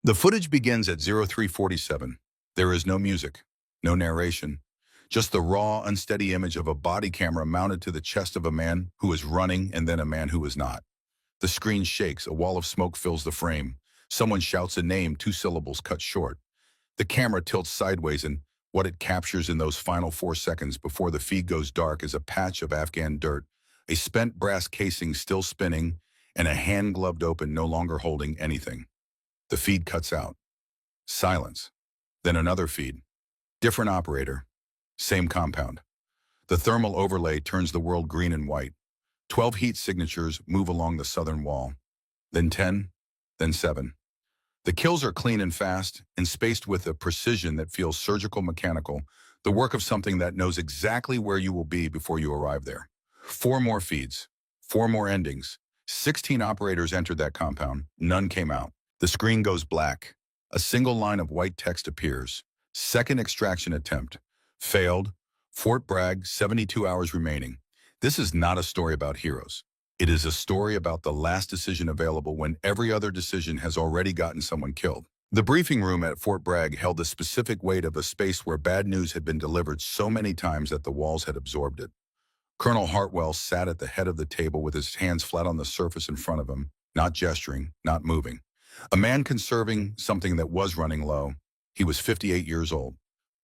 The footage begins at 0347. There is no music, no narration, just the raw, unsteady image of a body camera mounted to the chest of a man who is running and then a man who is not. The screen shakes, a wall of smoke fills the frame. Someone shouts a name, two syllables cut short. The camera tilts sideways and what it captures in those final 4 seconds before the feed goes dark is a patch of Afghan dirt, a spent brass casing still spinning, and a hand gloved open no longer holding anything. The feed cuts out. Silence. Then another feed. Different operator. Same compound. The thermal overlay turns the world green and white. 12 heat signatures move along the southern wall. Then 10, then 7. The kills are clean and fast and spaced with a precision that feels surgical mechanical, the work of something that knows exactly where you will be before you arrive there. 4 more feeds. 4 more endings. 16 operators entered that compound. None came out. The screen goes black. A single line of white text appears. Second extraction attempt. Failed. Fort Bragg, 72 hours remaining. This is not a story about heroes. It is a story about the last decision available when every other decision has already gotten someone killed. The briefing room at Fort Bragg held the specific weight of a space where bad news had been delivered so many times that the walls had absorbed it. Colonel Hartwell sat at the head of the table with his hands flat on the surface in front of him, not gesturing, not moving. A man conserving something that was running low. He was 58 years old,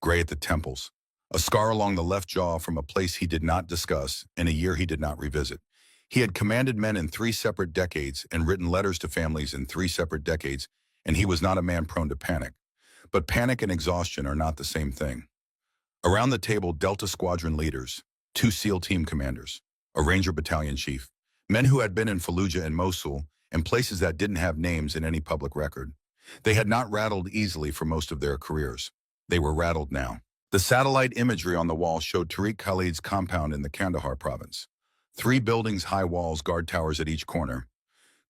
gray at the temples, a scar along the left jaw from a place he did not discuss and a year he did not revisit. He had commanded men in 3 separate decades and written letters to families in 3 separate decades, and he was not a man prone to panic. But panic and exhaustion are not the same thing. Around the table, Delta Squadron leaders, 2 SEAL team commanders, a Ranger battalion chief, men who had been in Fallujah and Mosul, and places that didn't have names in any public record. They had not rattled easily for most of their careers. They were rattled now. The satellite imagery on the wall showed Tariq Khalid's compound in the Kandahar province. 3 buildings, high walls, guard towers at each corner.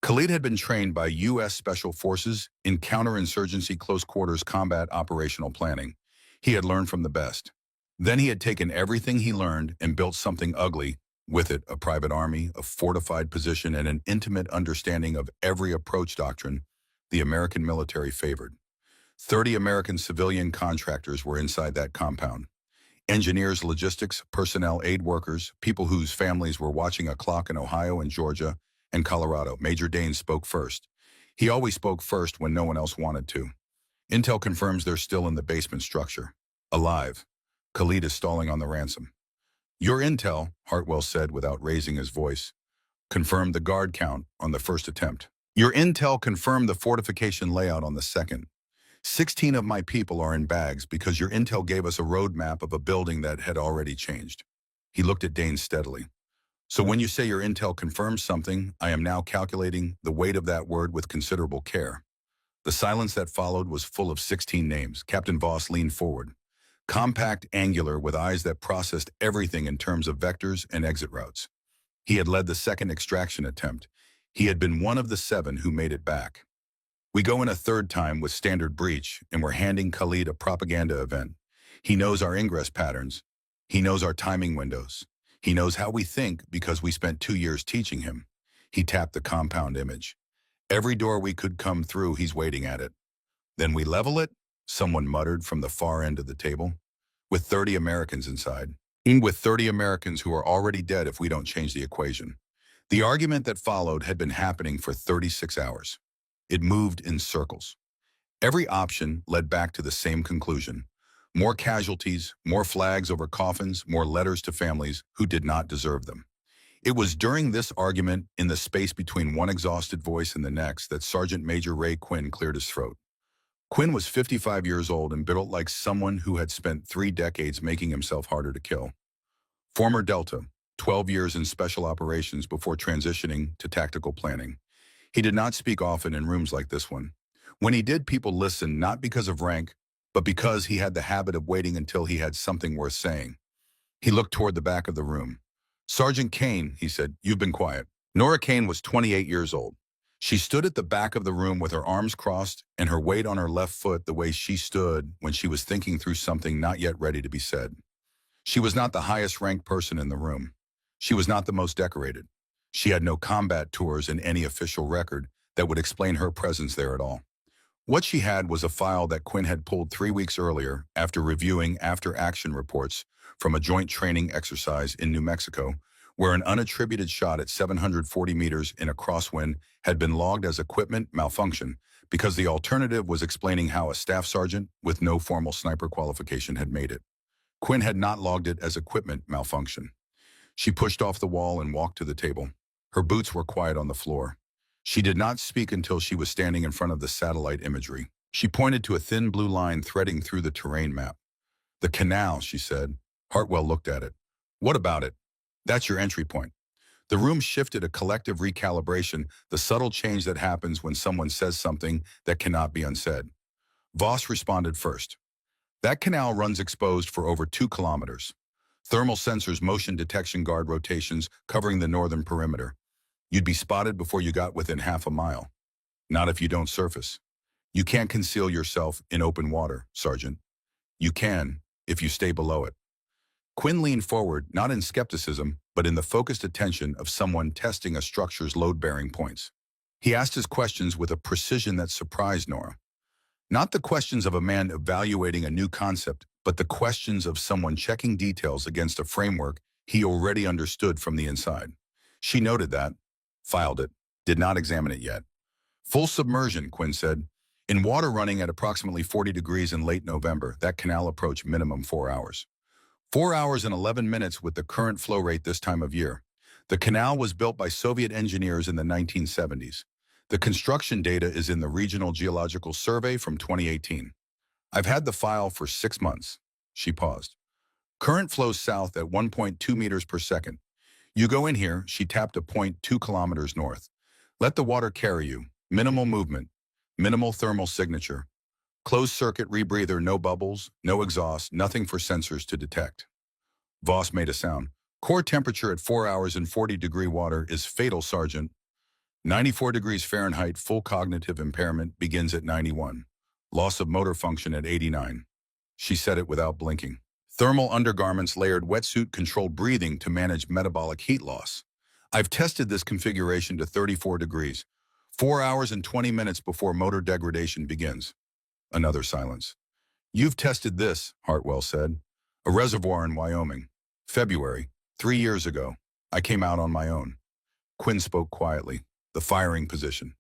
Khalid had been trained by U.S. Special Forces in counterinsurgency close quarters combat operational planning. He had learned from the best. Then he had taken everything he learned and built something ugly, with it a private army, a fortified position, and an intimate understanding of every approach doctrine the American military favored. 30 American civilian contractors were inside that compound. Engineers, logistics, personnel, aid workers, people whose families were watching a clock in Ohio and Georgia and Colorado. Major Dane spoke first. He always spoke first when no one else wanted to. Intel confirms they're still in the basement structure. Alive. Khalid is stalling on the ransom. Your intel, Hartwell said without raising his voice, confirmed the guard count on the first attempt. Your intel confirmed the fortification layout on the second. 16 of my people are in bags because your intel gave us a roadmap of a building that had already changed. He looked at Dane steadily. So when you say your intel confirms something, I am now calculating the weight of that word with considerable care. The silence that followed was full of 16 names. Captain Voss leaned forward. Compact, angular, with eyes that processed everything in terms of vectors and exit routes. He had led the second extraction attempt. He had been one of the 7 who made it back. We go in a third time with standard breach, and we're handing Khalid a propaganda event. He knows our ingress patterns. He knows our timing windows. He knows how we think because we spent 2 years teaching him. He tapped the compound image. Every door we could come through, he's waiting at it. Then we level it, someone muttered from the far end of the table, with 30 Americans inside. With 30 Americans who are already dead if we don't change the equation. The argument that followed had been happening for 36 hours. It moved in circles. Every option led back to the same conclusion. More casualties, more flags over coffins, more letters to families who did not deserve them. It was during this argument, in the space between one exhausted voice and the next, that Sergeant Major Ray Quinn cleared his throat. Quinn was 55 years old and built like someone who had spent 3 decades making himself harder to kill. Former Delta, 12 years in special operations before transitioning to tactical planning. He did not speak often in rooms like this one. When he did, people listened not because of rank, but because he had the habit of waiting until he had something worth saying. He looked toward the back of the room. Sergeant Kane, he said, you've been quiet. Nora Kane was 28 years old. She stood at the back of the room with her arms crossed and her weight on her left foot the way she stood when she was thinking through something not yet ready to be said. She was not the highest ranked person in the room. She was not the most decorated. She had no combat tours in any official record that would explain her presence there at all. What she had was a file that Quinn had pulled 3 weeks earlier after reviewing after-action reports from a joint training exercise in New Mexico, where an unattributed shot at 740 meters in a crosswind had been logged as equipment malfunction because the alternative was explaining how a staff sergeant with no formal sniper qualification had made it. Quinn had not logged it as equipment malfunction. She pushed off the wall and walked to the table. Her boots were quiet on the floor. She did not speak until she was standing in front of the satellite imagery. She pointed to a thin blue line threading through the terrain map. "The canal," she said. Hartwell looked at it. "What about it?" "That's your entry point." The room shifted, a collective recalibration, the subtle change that happens when someone says something that cannot be unsaid. Voss responded first. "That canal runs exposed for over 2 kilometers. Thermal sensors, motion detection guard rotations covering the northern perimeter. You'd be spotted before you got within half a mile. Not if you don't surface. You can't conceal yourself in open water, Sergeant. You can, if you stay below it." Quinn leaned forward, not in skepticism, but in the focused attention of someone testing a structure's load-bearing points. He asked his questions with a precision that surprised Nora. Not the questions of a man evaluating a new concept, but the questions of someone checking details against a framework he already understood from the inside. She noted that, filed it, did not examine it yet. "Full submersion," Quinn said. "In water running at approximately 40 degrees in late November, that canal approached minimum 4 hours. 4 hours and 11 minutes with the current flow rate this time of year. The canal was built by Soviet engineers in the 1970s. The construction data is in the Regional Geological Survey from 2018. I've had the file for 6 months." She paused. "Current flows south at 1.2 meters per second. You go in here," she tapped a point 2 kilometers north. "Let the water carry you. Minimal movement. Minimal thermal signature. Closed circuit rebreather, no bubbles, no exhaust, nothing for sensors to detect." Voss made a sound. "Core temperature at 4 hours in 40-degree water is fatal, Sergeant. 94 degrees Fahrenheit, full cognitive impairment begins at 91. Loss of motor function at 89. She said it without blinking. "Thermal undergarments, layered wetsuit, controlled breathing to manage metabolic heat loss. I've tested this configuration to 34 degrees. 4 hours and 20 minutes before motor degradation begins." Another silence. "You've tested this," Hartwell said. "A reservoir in Wyoming. February, 3 years ago. I came out on my own." Quinn spoke quietly. "The firing position.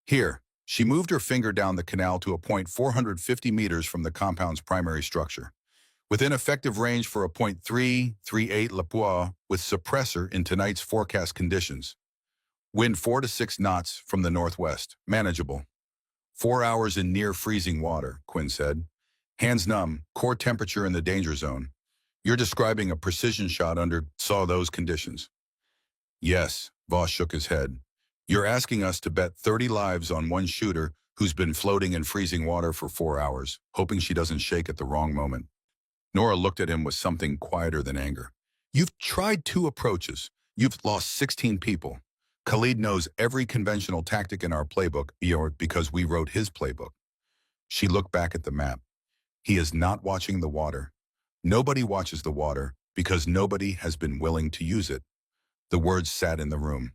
Here." She moved her finger down the canal to a point 450 meters from the compound's primary structure. "Within effective range for a .338 Lapois with suppressor in tonight's forecast conditions. Wind 4 to 6 knots from the northwest. Manageable. 4 hours in near freezing water," Quinn said. "Hands numb, core temperature in the danger zone. You're describing a precision shot under saw those conditions." "Yes," Voss shook his head. "You're asking us to bet 30 lives on one shooter who's been floating in freezing water for 4 hours, hoping she doesn't shake at the wrong moment." Nora looked at him with something quieter than anger. "You've tried 2 approaches. You've lost 16 people. Khalid knows every conventional tactic in our playbook because we wrote his playbook." She looked back at the map. "He is not watching the water. Nobody watches the water because nobody has been willing to use it." The words sat in the room.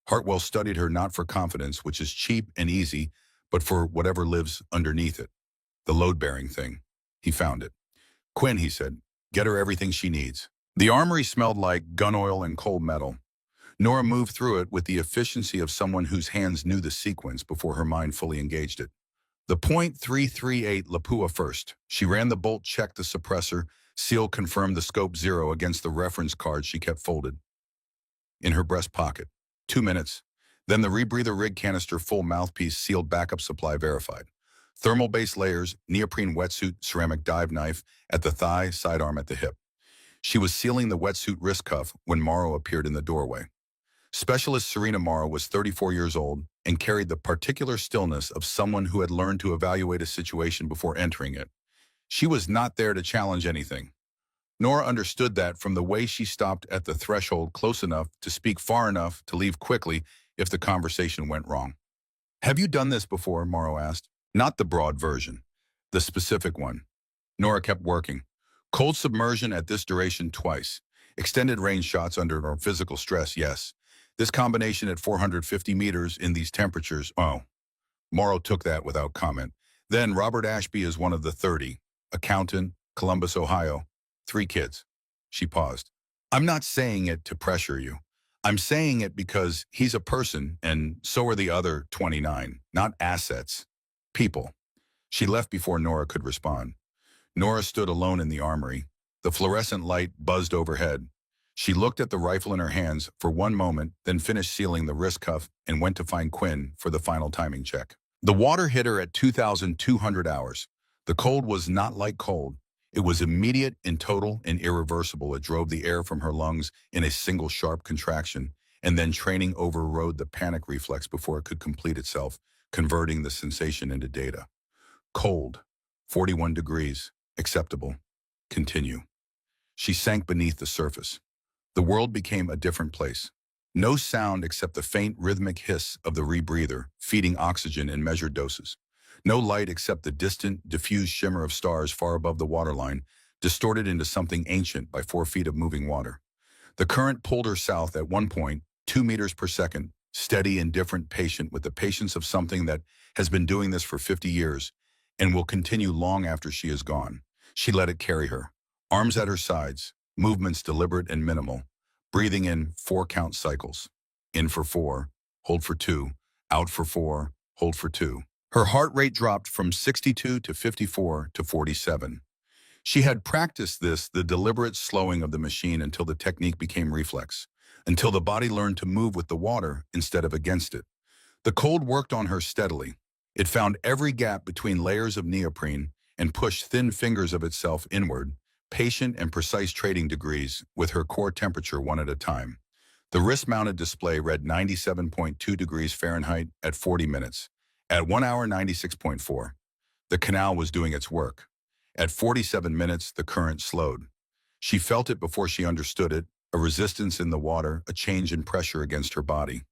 Hartwell studied her not for confidence, which is cheap and easy, but for whatever lives underneath it. The load-bearing thing. He found it. "Quinn," he said, "get her everything she needs." The armory smelled like gun oil and cold metal. Nora moved through it with the efficiency of someone whose hands knew the sequence before her mind fully engaged it. The .338 Lapua first. She ran the bolt, checked the suppressor, seal confirmed the scope 0 against the reference card she kept folded in her breast pocket. 2 minutes. Then the rebreather rig canister, full mouthpiece, sealed backup supply verified. Thermal base layers, neoprene wetsuit, ceramic dive knife at the thigh, sidearm at the hip. She was sealing the wetsuit wrist cuff when Morrow appeared in the doorway. Specialist Serena Morrow was 34 years old and carried the particular stillness of someone who had learned to evaluate a situation before entering it. She was not there to challenge anything. Nora understood that from the way she stopped at the threshold close enough to speak far enough to leave quickly if the conversation went wrong. "Have you done this before?" Morrow asked. "Not the broad version. The specific one." Nora kept working. "Cold submersion at this duration twice. Extended range shots under physical stress, yes. This combination at 450 meters in these temperatures, oh." Morrow took that without comment. Then Robert Ashby is one of the 30. Accountant, Columbus, Ohio. 3 kids. She paused. I'm not saying it to pressure you. I'm saying it because he's a person, and so are the other 29. Not assets. People. She left before Nora could respond. Nora stood alone in the armory. The fluorescent light buzzed overhead. She looked at the rifle in her hands for one moment, then finished sealing the wrist cuff and went to find Quinn for the final timing check. The water hit her at 2,200 hours. The cold was not like cold. It was immediate and total and irreversible. It drove the air from her lungs in a single sharp contraction, and then training overrode the panic reflex before it could complete itself, converting the sensation into data. Cold. 41 degrees. Acceptable. Continue. She sank beneath the surface. The world became a different place. No sound except the faint rhythmic hiss of the rebreather, feeding oxygen in measured doses. No light except the distant, diffused shimmer of stars far above the waterline, distorted into something ancient by 4 feet of moving water. The current pulled her south at one point, 2 meters per second, steady, indifferent, patient, with the patience of something that has been doing this for 50 years and will continue long after she is gone. She let it carry her, arms at her sides, movements deliberate and minimal, breathing in 4-count cycles. In for 4, hold for 2, out for 4, hold for 2. Her heart rate dropped from 62 to 54 to 47. She had practiced this, the deliberate slowing of the machine, until the technique became reflex, until the body learned to move with the water instead of against it. The cold worked on her steadily. It found every gap between layers of neoprene and pushed thin fingers of itself inward, patient and precise trading degrees with her core temperature one at a time. The wrist-mounted display read 97.2 degrees Fahrenheit at 40 minutes. At 1 hour 96.4. The canal was doing its work. At 47 minutes, the current slowed. She felt it before she understood it, a resistance in the water, a change in pressure against her body.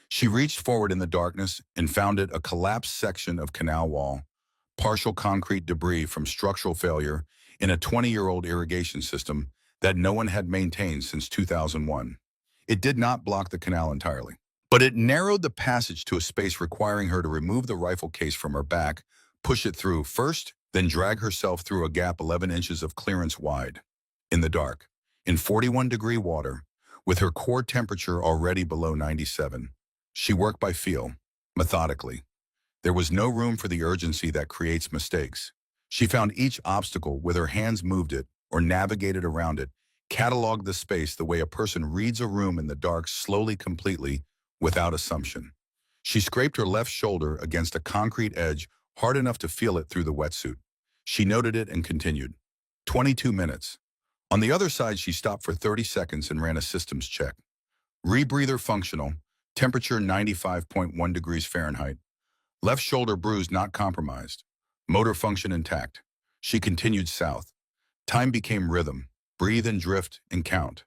She reached forward in the darkness and found it a collapsed section of canal wall, partial concrete debris from structural failure in a 20-year-old irrigation system that no one had maintained since 2001. It did not block the canal entirely, but it narrowed the passage to a space requiring her to remove the rifle case from her back, push it through first, then drag herself through a gap 11 inches of clearance wide. In the dark, in 41-degree water, with her core temperature already below 97, she worked by feel, methodically. There was no room for the urgency that creates mistakes. She found each obstacle with her hands, moved it, or navigated around it, cataloged the space the way a person reads a room in the dark, slowly, completely, without assumption. She scraped her left shoulder against a concrete edge hard enough to feel it through the wetsuit. She noted it and continued. 22 minutes. On the other side, she stopped for 30 seconds and ran a systems check. Rebreather functional, temperature 95.1 degrees Fahrenheit. Left shoulder bruised, not compromised. Motor function intact. She continued south. Time became rhythm. Breathe and drift and count.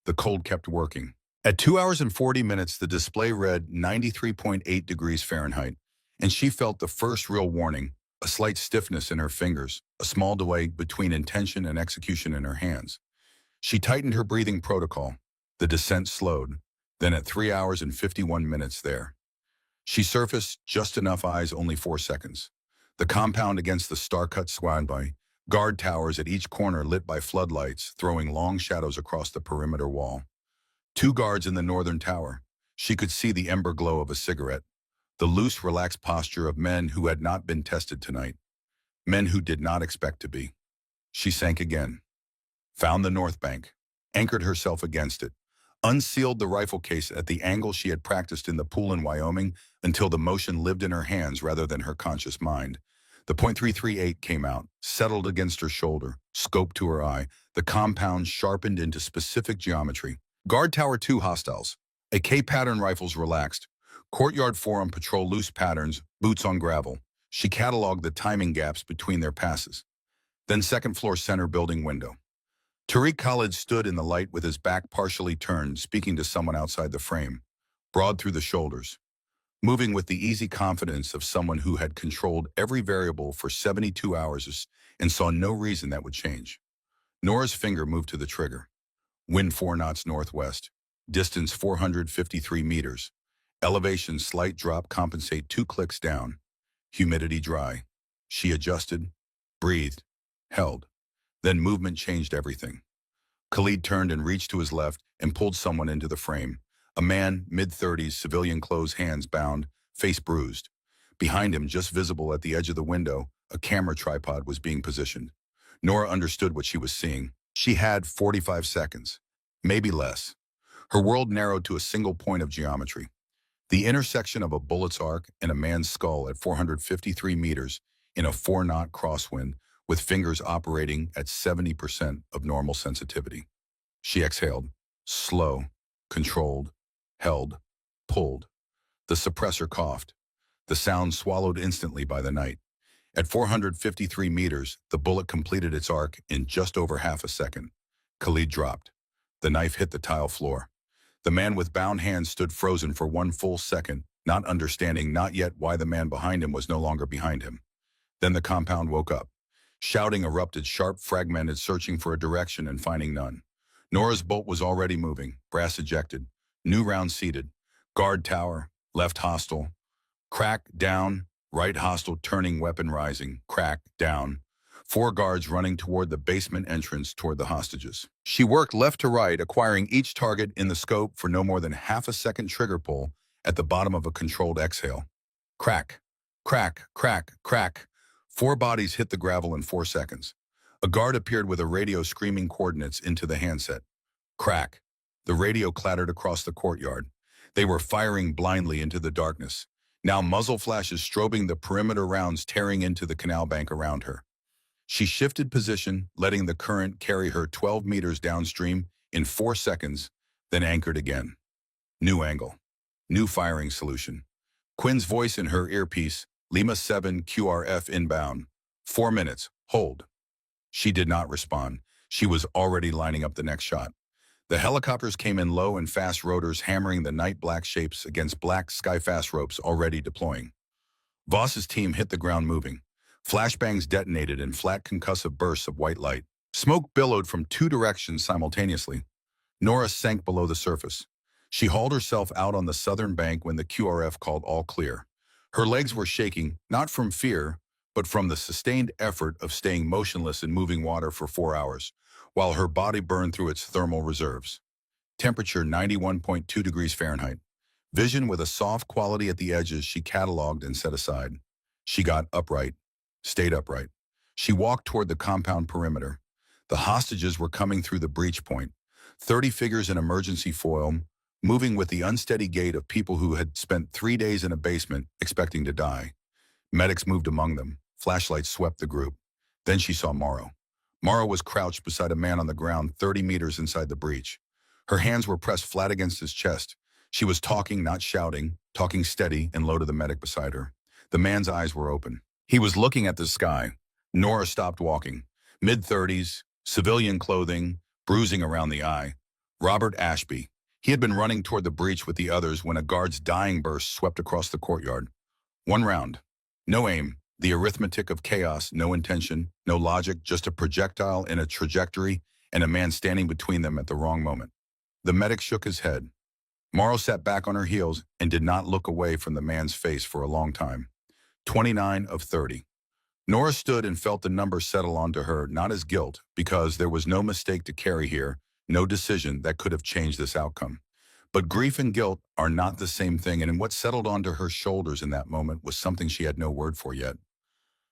The cold kept working. At 2 hours and 40 minutes, the display read 93.8 degrees Fahrenheit, and she felt the first real warning, a slight stiffness in her fingers, a small delay between intention and execution in her hands. She tightened her breathing protocol. The descent slowed. Then at 3 hours and 51 minutes there, she surfaced just enough, eyes only 4 seconds. The compound against the star-cut squad by guard towers at each corner lit by floodlights, throwing long shadows across the perimeter wall. 2 guards in the northern tower. She could see the ember glow of a cigarette, the loose, relaxed posture of men who had not been tested tonight, men who did not expect to be. She sank again, found the north bank, anchored herself against it, unsealed the rifle case at the angle she had practiced in the pool in Wyoming until the motion lived in her hands rather than her conscious mind. The .338 came out, settled against her shoulder, scoped to her eye, the compound sharpened into specific geometry. Guard Tower 2 hostiles. AK pattern rifles relaxed. Courtyard Forum patrol loose patterns, boots on gravel. She cataloged the timing gaps between their passes. Then second floor center building window. Tariq Khalid stood in the light with his back partially turned, speaking to someone outside the frame, broad through the shoulders, moving with the easy confidence of someone who had controlled every variable for 72 hours and saw no reason that would change. Nora's finger moved to the trigger. Wind 4 knots northwest. Distance 453 meters. Elevation slight drop, compensate 2 clicks down. Humidity dry. She adjusted, breathed, held. Then movement changed everything. Khalid turned and reached to his left and pulled someone into the frame. A man, mid-30s, civilian clothes, hands bound, face bruised. Behind him, just visible at the edge of the window, a camera tripod was being positioned. Nora understood what she was seeing. She had 45 seconds, maybe less. Her world narrowed to a single point of geometry. The intersection of a bullet's arc and a man's skull at 453 meters in a 4-knot crosswind with fingers operating at 70% of normal sensitivity. She exhaled, slow, controlled, held, pulled. The suppressor coughed. The sound swallowed instantly by the night. At 453 meters, the bullet completed its arc in just over half a second. Khalid dropped. The knife hit the tile floor. The man with bound hands stood frozen for one full second, not understanding not yet why the man behind him was no longer behind him. Then the compound woke up. Shouting erupted, sharp, fragmented, searching for a direction and finding none. Nora's bolt was already moving, brass ejected. New round seated. Guard tower, left hostile. Crack, down, right hostile, turning weapon rising. Crack, down. 4 guards running toward the basement entrance toward the hostages. She worked left to right, acquiring each target in the scope for no more than half a second trigger pull at the bottom of a controlled exhale. Crack, crack, crack, crack. 4 bodies hit the gravel in 4 seconds. A guard appeared with a radio screaming coordinates into the handset. Crack. The radio clattered across the courtyard. They were firing blindly into the darkness. Now muzzle flashes strobing the perimeter, rounds tearing into the canal bank around her. She shifted position, letting the current carry her 12 meters downstream in 4 seconds, then anchored again. New angle. New firing solution. Quinn's voice in her earpiece, Lima 7 QRF inbound. 4 minutes. Hold. She did not respond. She was already lining up the next shot. The helicopters came in low and fast, rotors hammering the night black shapes against black sky-fast ropes already deploying. Voss's team hit the ground moving. Flashbangs detonated in flat concussive bursts of white light. Smoke billowed from 2 directions simultaneously. Nora sank below the surface. She hauled herself out on the southern bank when the QRF called all clear. Her legs were shaking, not from fear, but from the sustained effort of staying motionless in moving water for 4 hours, while her body burned through its thermal reserves. Temperature 91.2 degrees Fahrenheit. Vision with a soft quality at the edges she cataloged and set aside. She got upright, stayed upright. She walked toward the compound perimeter. The hostages were coming through the breach point. 30 figures in emergency foil, moving with the unsteady gait of people who had spent 3 days in a basement expecting to die. Medics moved among them. Flashlights swept the group. Then she saw Morrow. Morrow was crouched beside a man on the ground 30 meters inside the breach. Her hands were pressed flat against his chest. She was talking, not shouting, talking steady and low to the medic beside her. The man's eyes were open. He was looking at the sky. Nora stopped walking. Mid-30s, civilian clothing, bruising around the eye. Robert Ashby. He had been running toward the breach with the others when a guard's dying burst swept across the courtyard. 1 round. No aim. The arithmetic of chaos, no intention, no logic, just a projectile in a trajectory and a man standing between them at the wrong moment. The medic shook his head. Morrow sat back on her heels and did not look away from the man's face for a long time. 29 of 30. Nora stood and felt the number settle onto her, not as guilt, because there was no mistake to carry here, no decision that could have changed this outcome. But grief and guilt are not the same thing, and what settled onto her shoulders in that moment was something she had no word for yet.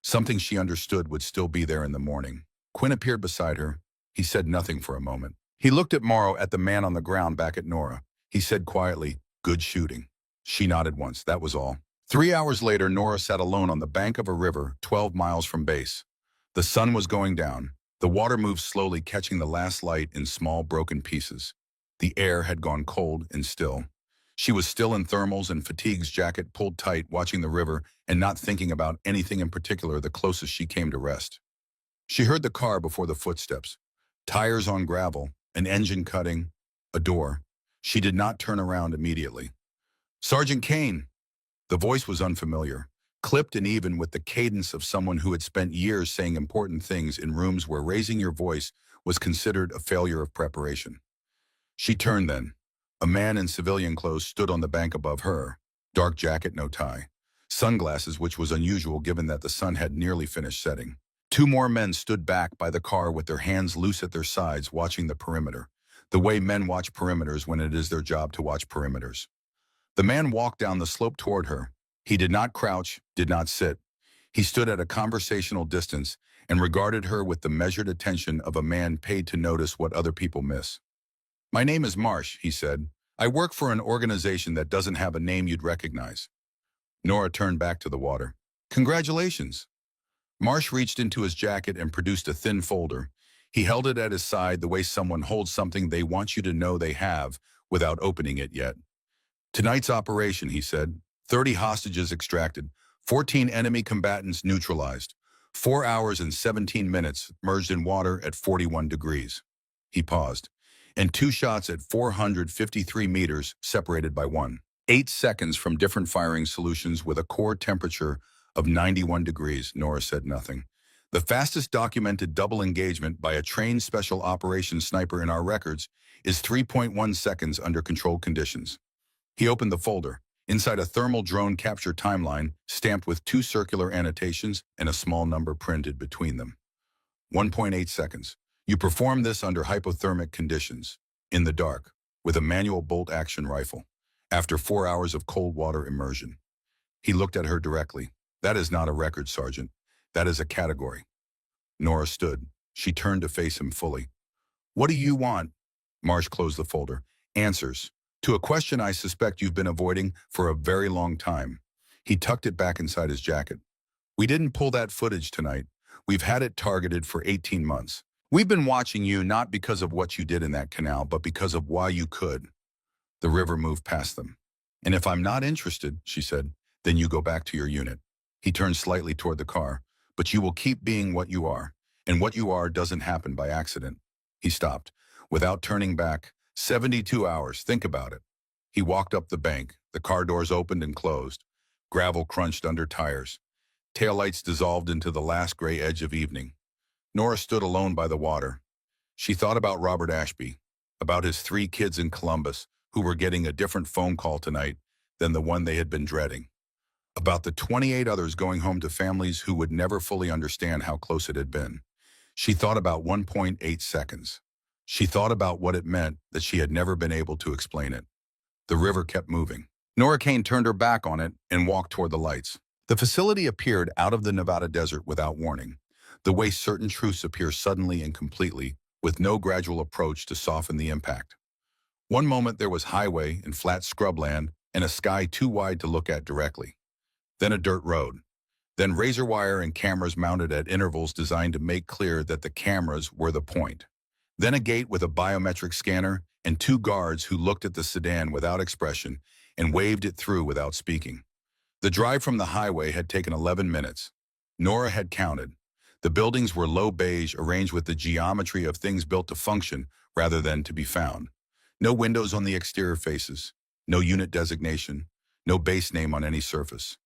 Something she understood would still be there in the morning. Quinn appeared beside her. He said nothing for a moment. He looked at Morrow, at the man on the ground back at Nora. He said quietly, "Good shooting." She nodded once, that was all. 3 hours later, Nora sat alone on the bank of a river 12 miles from base. The sun was going down. The water moved slowly, catching the last light in small, broken pieces. The air had gone cold and still. She was still in thermals and fatigue's jacket pulled tight, watching the river and not thinking about anything in particular the closest she came to rest. She heard the car before the footsteps. Tires on gravel, an engine cutting, a door. She did not turn around immediately. "Sergeant Kane!" The voice was unfamiliar, clipped and even with the cadence of someone who had spent years saying important things in rooms where raising your voice was considered a failure of preparation. She turned then. A man in civilian clothes stood on the bank above her. Dark jacket, no tie. sunglasses, which was unusual given that the sun had nearly finished setting. Two more men stood back by the car with their hands loose at their sides, watching the perimeter, the way men watch perimeters when it is their job to watch perimeters. The man walked down the slope toward her. He did not crouch, did not sit. He stood at a conversational distance and regarded her with the measured attention of a man paid to notice what other people miss. "My name is Marsh," he said. "I work for an organization that doesn't have a name you'd recognize." Nora turned back to the water. "Congratulations." Marsh reached into his jacket and produced a thin folder. He held it at his side the way someone holds something they want you to know they have without opening it yet. "Tonight's operation," he said. 30 hostages extracted, 14 enemy combatants neutralized, 4 hours and 17 minutes merged in water at 41 degrees. He paused. And 2 shots at 453 meters separated by 8 seconds from different firing solutions with a core temperature of 91 degrees. Nora said nothing. "The fastest documented double engagement by a trained special operations sniper in our records is 3.1 seconds under controlled conditions." He opened the folder. Inside, a thermal drone capture timeline stamped with 2 circular annotations and a small number printed between them. 1.8 seconds. You perform this under hypothermic conditions, in the dark, with a manual bolt-action rifle, after 4 hours of cold water immersion. He looked at her directly. "That is not a record, Sergeant. That is a category." Nora stood. She turned to face him fully. "What do you want?" Marsh closed the folder. "Answers. To a question I suspect you've been avoiding for a very long time." He tucked it back inside his jacket. "We didn't pull that footage tonight. We've had it targeted for 18 months. We've been watching you not because of what you did in that canal, but because of why you could." The river moved past them. "And if I'm not interested," she said, "then you go back to your unit." He turned slightly toward the car. "But you will keep being what you are, and what you are doesn't happen by accident." He stopped. Without turning back, 72 hours, think about it. He walked up the bank. The car doors opened and closed. Gravel crunched under tires. Taillights dissolved into the last gray edge of evening. Nora stood alone by the water. She thought about Robert Ashby, about his 3 kids in Columbus who were getting a different phone call tonight than the one they had been dreading, about the 28 others going home to families who would never fully understand how close it had been. She thought about 1.8 seconds. She thought about what it meant that she had never been able to explain it. The river kept moving. Nora Kane turned her back on it and walked toward the lights. The facility appeared out of the Nevada desert without warning, the way certain truths appear suddenly and completely, with no gradual approach to soften the impact. One moment there was highway and flat scrubland and a sky too wide to look at directly. Then a dirt road. Then razor wire and cameras mounted at intervals designed to make clear that the cameras were the point. Then a gate with a biometric scanner and 2 guards who looked at the sedan without expression and waved it through without speaking. The drive from the highway had taken 11 minutes. Nora had counted. The buildings were low beige, arranged with the geometry of things built to function rather than to be found. No windows on the exterior faces, no unit designation, no base name on any surface.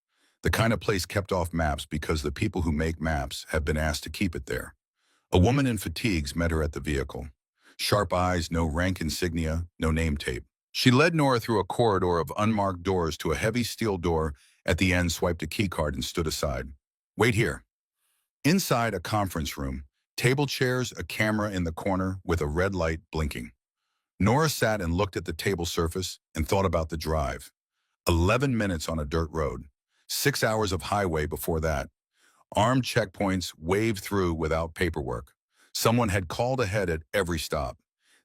The kind of place kept off maps because the people who make maps have been asked to keep it there. A woman in fatigues met her at the vehicle. Sharp eyes, no rank insignia, no name tape. She led Nora through a corridor of unmarked doors to a heavy steel door at the end, swiped a keycard and stood aside. "Wait here." Inside, a conference room, table chairs, a camera in the corner with a red light blinking. Nora sat and looked at the table surface and thought about the drive. 11 minutes on a dirt road. 6 hours of highway before that. Armed checkpoints waved through without paperwork. Someone had called ahead at every stop.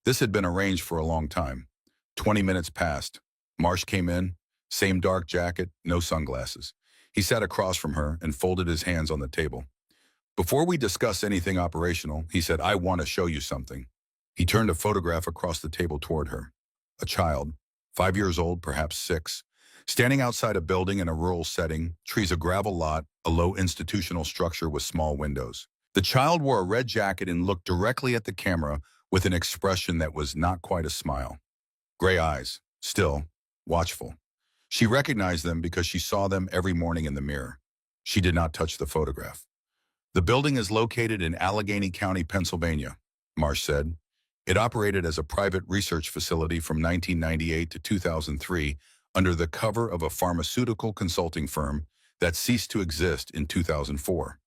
This had been arranged for a long time. 20 minutes passed. Marsh came in, same dark jacket, no sunglasses. He sat across from her and folded his hands on the table. "Before we discuss anything operational," he said, "I want to show you something." He turned a photograph across the table toward her. A child, 5 years old, perhaps 6, standing outside a building in a rural setting, trees, a gravel lot, a low institutional structure with small windows. The child wore a red jacket and looked directly at the camera with an expression that was not quite a smile. Gray eyes, still, watchful. She recognized them because she saw them every morning in the mirror. She did not touch the photograph. "The building is located in Allegheny County, Pennsylvania," Marsh said. It operated as a private research facility from 1998 to 2003 under the cover of a pharmaceutical consulting firm that ceased to exist in 2004.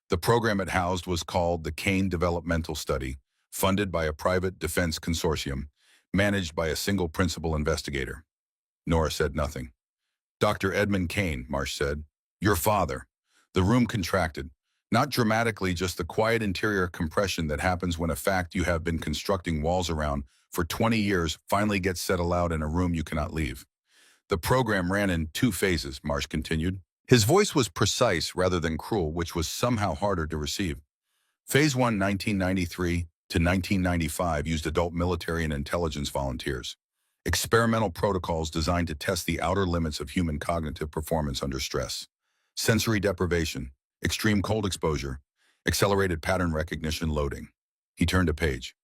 The program it housed was called the Kane Developmental Study, funded by a private defense consortium, managed by a single principal investigator. Nora said nothing. Dr. Edmund Kane, Marsh said. Your father. The room contracted. Not dramatically, just the quiet interior compression that happens when a fact you have been constructing walls around for 20 years finally gets said aloud in a room you cannot leave. The program ran in 2 phases, Marsh continued. His voice was precise rather than cruel, which was somehow harder to receive. Phase 1, 1993 to 1995, used adult military and intelligence volunteers. Experimental protocols designed to test the outer limits of human cognitive performance under stress. Sensory deprivation, extreme cold exposure, accelerated pattern recognition loading. He turned a page.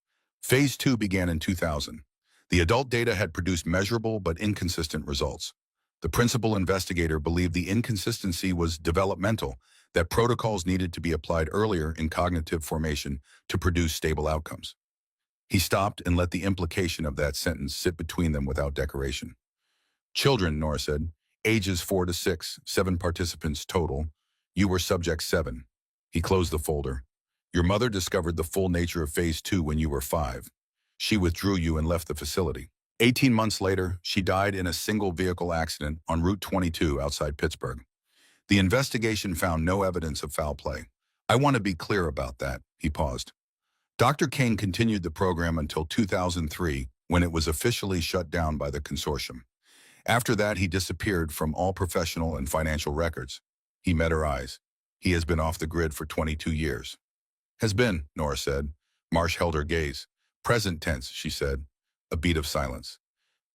Phase 2 began in 2000. The adult data had produced measurable but inconsistent results. The principal investigator believed the inconsistency was developmental, that protocols needed to be applied earlier in cognitive formation to produce stable outcomes. He stopped and let the implication of that sentence sit between them without decoration. Children, Nora said, ages 4 to 6, 7 participants total. You were subject 7. He closed the folder. Your mother discovered the full nature of Phase 2 when you were 5. She withdrew you and left the facility. 18 months later, she died in a single vehicle accident on Route 22 outside Pittsburgh. The investigation found no evidence of foul play. I want to be clear about that, he paused. Dr. Kane continued the program until 2003, when it was officially shut down by the consortium. After that, he disappeared from all professional and financial records. He met her eyes. He has been off the grid for 22 years. Has been, Nora said. Marsh held her gaze. Present tense, she said. A beat of silence.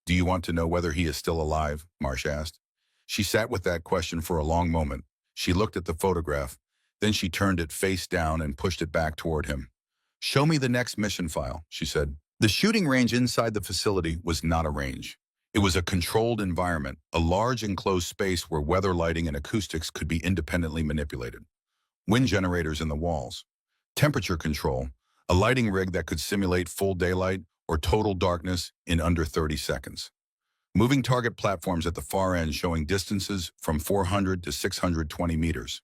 Do you want to know whether he is still alive? Marsh asked. She sat with that question for a long moment. She looked at the photograph. Then she turned it face down and pushed it back toward him. Show me the next mission file, she said. The shooting range inside the facility was not a range. It was a controlled environment, a large enclosed space where weather, lighting, and acoustics could be independently manipulated. Wind generators in the walls. Temperature control, a lighting rig that could simulate full daylight or total darkness in under 30 seconds. Moving target platforms at the far end showing distances from 400 to 620 meters.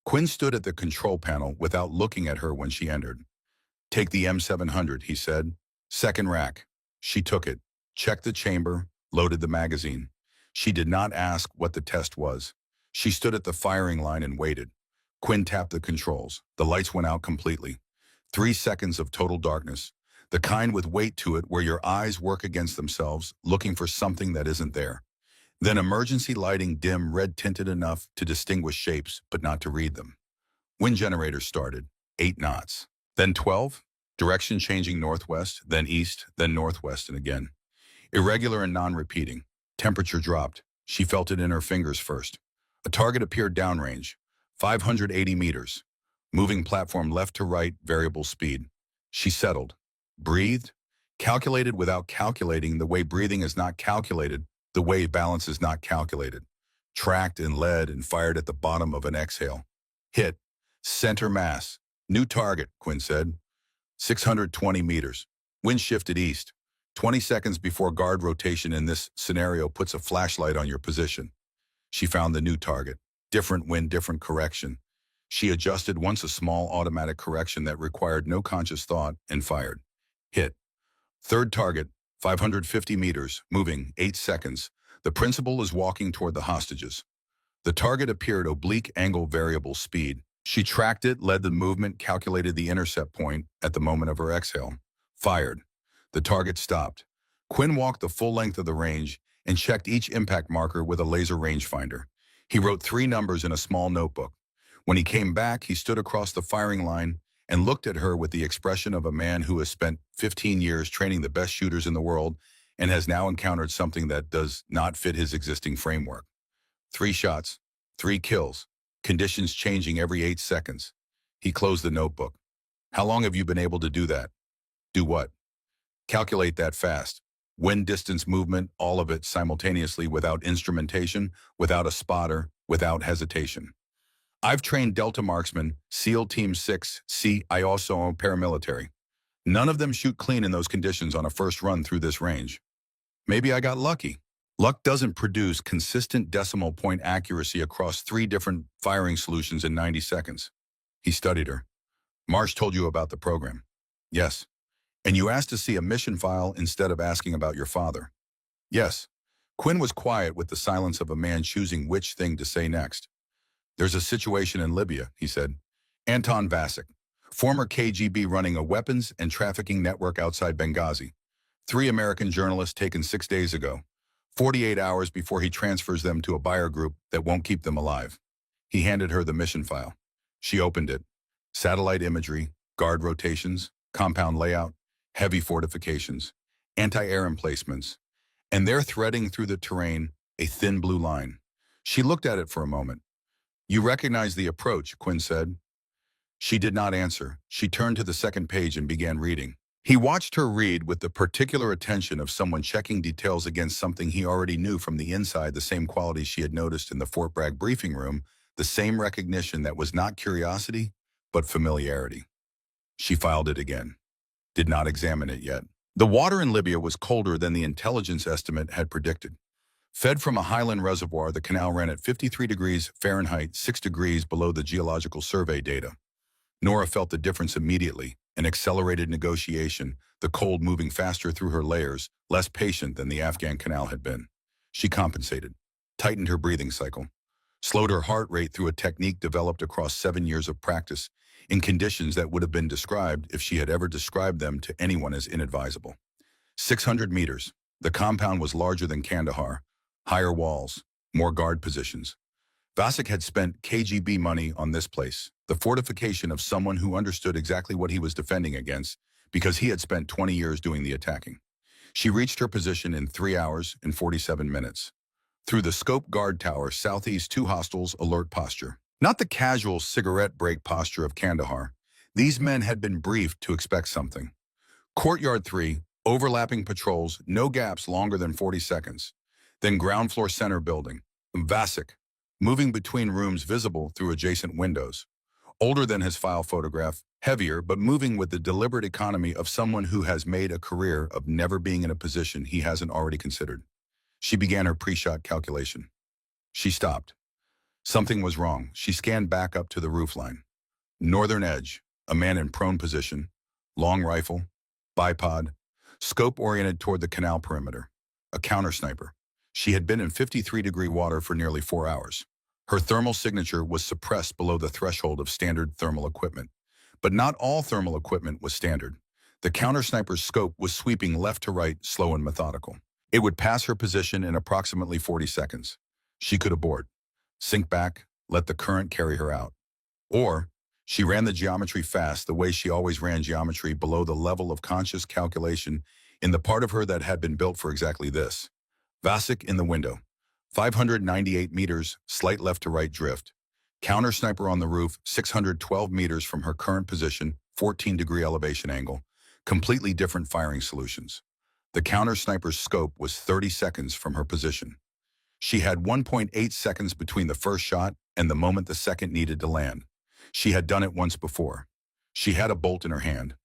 Quinn stood at the control panel without looking at her when she entered. Take the M700, he said. Second rack. She took it, checked the chamber, loaded the magazine. She did not ask what the test was. She stood at the firing line and waited. Quinn tapped the controls. The lights went out completely. 3 seconds of total darkness. The kind with weight to it where your eyes work against themselves, looking for something that isn't there. Then emergency lighting, dim, red-tinted enough to distinguish shapes, but not to read them. Wind generators started. 8 knots. Then 12. Direction changing northwest, then east, then northwest, and again. Irregular and non-repeating. Temperature dropped. She felt it in her fingers first. A target appeared downrange. 580 meters. Moving platform left to right, variable speed. She settled. Breathed. Calculated without calculating, the way breathing is not calculated, the way balance is not calculated. Tracked and led and fired at the bottom of an exhale. Hit. Center mass. New target, Quinn said. 620 meters. Wind shifted east. 20 seconds before guard rotation in this scenario puts a flashlight on your position. She found the new target. Different wind, different correction. She adjusted once a small automatic correction that required no conscious thought and fired. Hit. Third target, 550 meters, moving, 8 seconds. The principal is walking toward the hostages. The target appeared oblique angle variable speed. She tracked it, led the movement, calculated the intercept point at the moment of her exhale. Fired. The target stopped. Quinn walked the full length of the range and checked each impact marker with a laser rangefinder. He wrote 3 numbers in a small notebook. When he came back, he stood across the firing line and looked at her with the expression of a man who has spent 15 years training the best shooters in the world and has now encountered something that does not fit his existing framework. 3 shots, 3 kills, conditions changing every 8 seconds. He closed the notebook. How long have you been able to do that? Do what? Calculate that fast. Wind, distance, movement, all of it simultaneously without instrumentation, without a spotter, without hesitation. I've trained Delta marksmen, SEAL Team 6, I also own paramilitary. None of them shoot clean in those conditions on a first run through this range. Maybe I got lucky. Luck doesn't produce consistent decimal point accuracy across 3 different firing solutions in 90 seconds. He studied her. Marsh told you about the program. Yes. And you asked to see a mission file instead of asking about your father. Yes. Quinn was quiet with the silence of a man choosing which thing to say next. There's a situation in Libya, he said. Anton Vasek, former KGB running a weapons and trafficking network outside Benghazi. 3 American journalists taken 6 days ago, 48 hours before he transfers them to a buyer group that won't keep them alive. He handed her the mission file. She opened it. Satellite imagery, guard rotations, compound layout, heavy fortifications, anti-air emplacements, and there threading through the terrain, a thin blue line. She looked at it for a moment. You recognize the approach, Quinn said. She did not answer. She turned to the second page and began reading. He watched her read with the particular attention of someone checking details against something he already knew from the inside, the same qualities she had noticed in the Fort Bragg briefing room, the same recognition that was not curiosity, but familiarity. She filed it again. Did not examine it yet. The water in Libya was colder than the intelligence estimate had predicted. Fed from a highland reservoir, the canal ran at 53 degrees Fahrenheit, 6 degrees below the geological survey data. Nora felt the difference immediately, an accelerated negotiation, the cold moving faster through her layers, less patient than the Afghan canal had been. She compensated, tightened her breathing cycle, slowed her heart rate through a technique developed across 7 years of practice, in conditions that would have been described if she had ever described them to anyone as inadvisable. 600 meters. The compound was larger than Kandahar, higher walls, more guard positions. Vasek had spent KGB money on this place, the fortification of someone who understood exactly what he was defending against, because he had spent 20 years doing the attacking. She reached her position in 3 hours and 47 minutes. Through the scope guard tower, southeast, 2 hostiles, alert posture. Not the casual cigarette break posture of Kandahar. These men had been briefed to expect something. Courtyard 3, overlapping patrols, no gaps longer than 40 seconds. Then ground floor center building. Vasek, moving between rooms visible through adjacent windows. Older than his file photograph, heavier, but moving with the deliberate economy of someone who has made a career of never being in a position he hasn't already considered. She began her pre-shot calculation. She stopped. Something was wrong. She scanned back up to the roofline. Northern edge, a man in prone position, long rifle, bipod, scope oriented toward the canal perimeter. A counter sniper. She had been in 53-degree water for nearly 4 hours. Her thermal signature was suppressed below the threshold of standard thermal equipment. But not all thermal equipment was standard. The counter sniper's scope was sweeping left to right, slow and methodical. It would pass her position in approximately 40 seconds. She could abort, sink back, let the current carry her out. Or she ran the geometry fast, the way she always ran geometry, below the level of conscious calculation in the part of her that had been built for exactly this. Vasek in the window. 598 meters, slight left to right drift. Counter sniper on the roof, 612 meters from her current position, 14-degree elevation angle. Completely different firing solutions. The counter sniper's scope was 30 seconds from her position. She had 1.8 seconds between the first shot and the moment the second needed to land. She had done it once before. She had a bolt in her hand.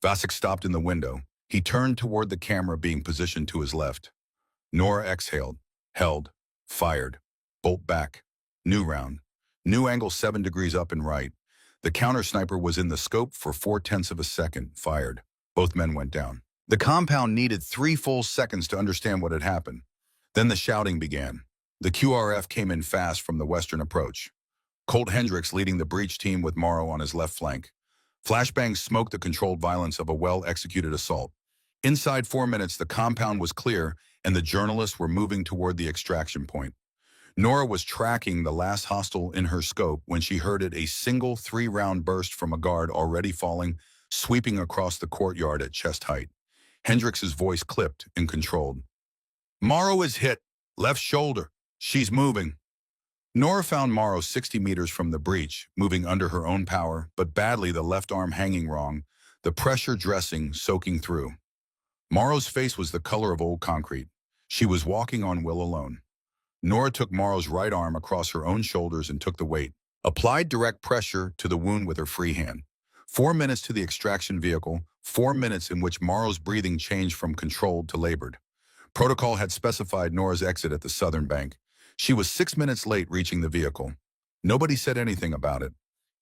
Vasek stopped in the window. He turned toward the camera being positioned to his left. Nora exhaled, held, fired, bolt back, new round, new angle 7 degrees up and right. The counter sniper was in the scope for 0.4 of a second, fired. Both men went down. The compound needed 3 full seconds to understand what had happened. Then the shouting began. The QRF came in fast from the western approach. Colt Hendricks leading the breach team with Morrow on his left flank. Flashbangs smoked the controlled violence of a well-executed assault. Inside 4 minutes, the compound was clear, and the journalists were moving toward the extraction point. Nora was tracking the last hostile in her scope when she heard it, a single 3-round burst from a guard already falling, sweeping across the courtyard at chest height. Hendricks's voice clipped and controlled. Morrow is hit. Left shoulder. She's moving. Nora found Morrow 60 meters from the breach, moving under her own power, but badly, the left arm hanging wrong, the pressure dressing soaking through. Morrow's face was the color of old concrete. She was walking on will alone. Nora took Morrow's right arm across her own shoulders and took the weight. Applied direct pressure to the wound with her free hand. 4 minutes to the extraction vehicle, 4 minutes in which Morrow's breathing changed from controlled to labored. Protocol had specified Nora's exit at the southern bank. She was 6 minutes late reaching the vehicle. Nobody said anything about it.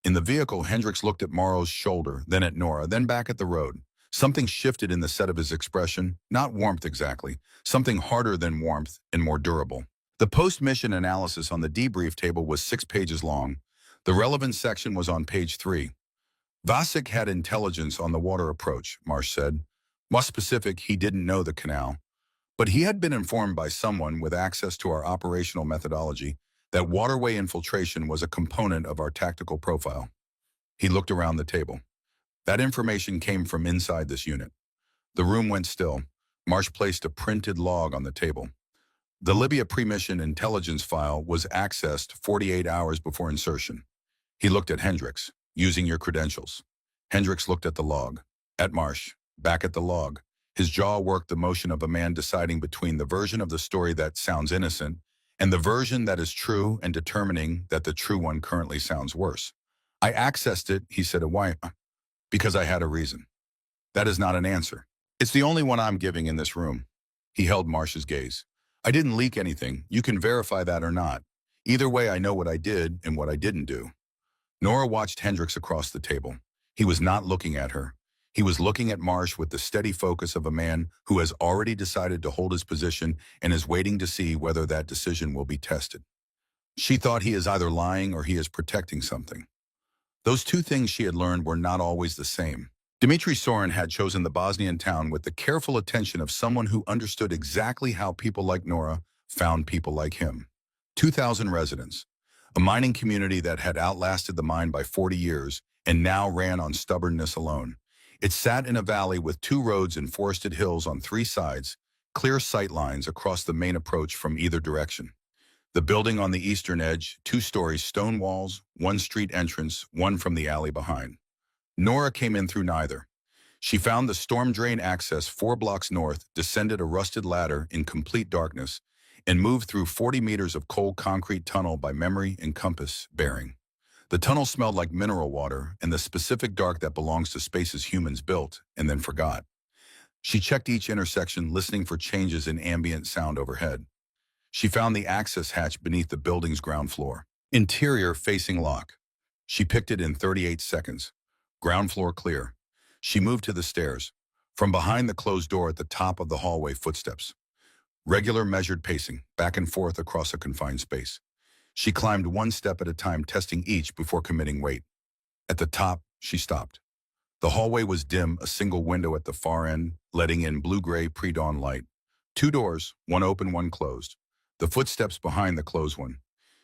In the vehicle, Hendricks looked at Morrow's shoulder, then at Nora, then back at the road. Something shifted in the set of his expression, not warmth exactly, something harder than warmth and more durable. The post-mission analysis on the debrief table was 6 pages long. The relevant section was on page 3. Vasek had intelligence on the water approach, Marsh said. More specific, he didn't know the canal. But he had been informed by someone with access to our operational methodology that waterway infiltration was a component of our tactical profile. He looked around the table. That information came from inside this unit. The room went still. Marsh placed a printed log on the table. The Libya pre-mission intelligence file was accessed 48 hours before insertion. He looked at Hendricks, using your credentials. Hendricks looked at the log, at Marsh, back at the log. His jaw worked the motion of a man deciding between the version of the story that sounds innocent and the version that is true and determining that the true one currently sounds worse. I accessed it, he said, why? Because I had a reason. That is not an answer. It's the only one I'm giving in this room. He held Marsh's gaze. I didn't leak anything. You can verify that or not. Either way, I know what I did and what I didn't do. Nora watched Hendricks across the table. He was not looking at her. He was looking at Marsh with the steady focus of a man who has already decided to hold his position and is waiting to see whether that decision will be tested. She thought he is either lying or he is protecting something. Those two things she had learned were not always the same. Dmitry Sorin had chosen the Bosnian town with the careful attention of someone who understood exactly how people like Nora found people like him. 2,000 residents, a mining community that had outlasted the mine by 40 years and now ran on stubbornness alone. It sat in a valley with 2 roads and forested hills on 3 sides, clear sight lines across the main approach from either direction. The building on the eastern edge, 2-story stone walls, 1 street entrance, 1 from the alley behind. Nora came in through neither. She found the storm drain access 4 blocks north, descended a rusted ladder in complete darkness, and moved through 40 meters of cold concrete tunnel by memory and compass bearing. The tunnel smelled like mineral water and the specific dark that belongs to spaces humans built and then forgot. She checked each intersection, listening for changes in ambient sound overhead. She found the access hatch beneath the building's ground floor. Interior facing lock. She picked it in 38 seconds. Ground floor clear. She moved to the stairs. From behind the closed door at the top of the hallway, footsteps. Regular measured pacing, back and forth across a confined space. She climbed 1 step at a time, testing each before committing weight. At the top, she stopped. The hallway was dim, a single window at the far end, letting in blue-gray pre-dawn light. 2 doors, 1 open, 1 closed. The footsteps behind the closed one.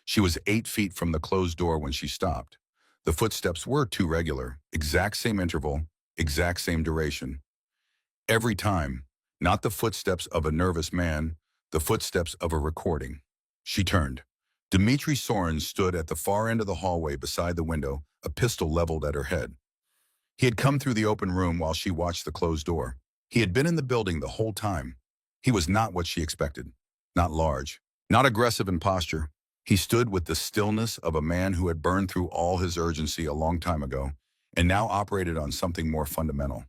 She was 8 feet from the closed door when she stopped. The footsteps were 2 regular, exact same interval, exact same duration. Every time, not the footsteps of a nervous man, the footsteps of a recording. She turned. Dmitry Sorin stood at the far end of the hallway beside the window, a pistol leveled at her head. He had come through the open room while she watched the closed door. He had been in the building the whole time. He was not what she expected. Not large, not aggressive in posture. He stood with the stillness of a man who had burned through all his urgency a long time ago and now operated on something more fundamental.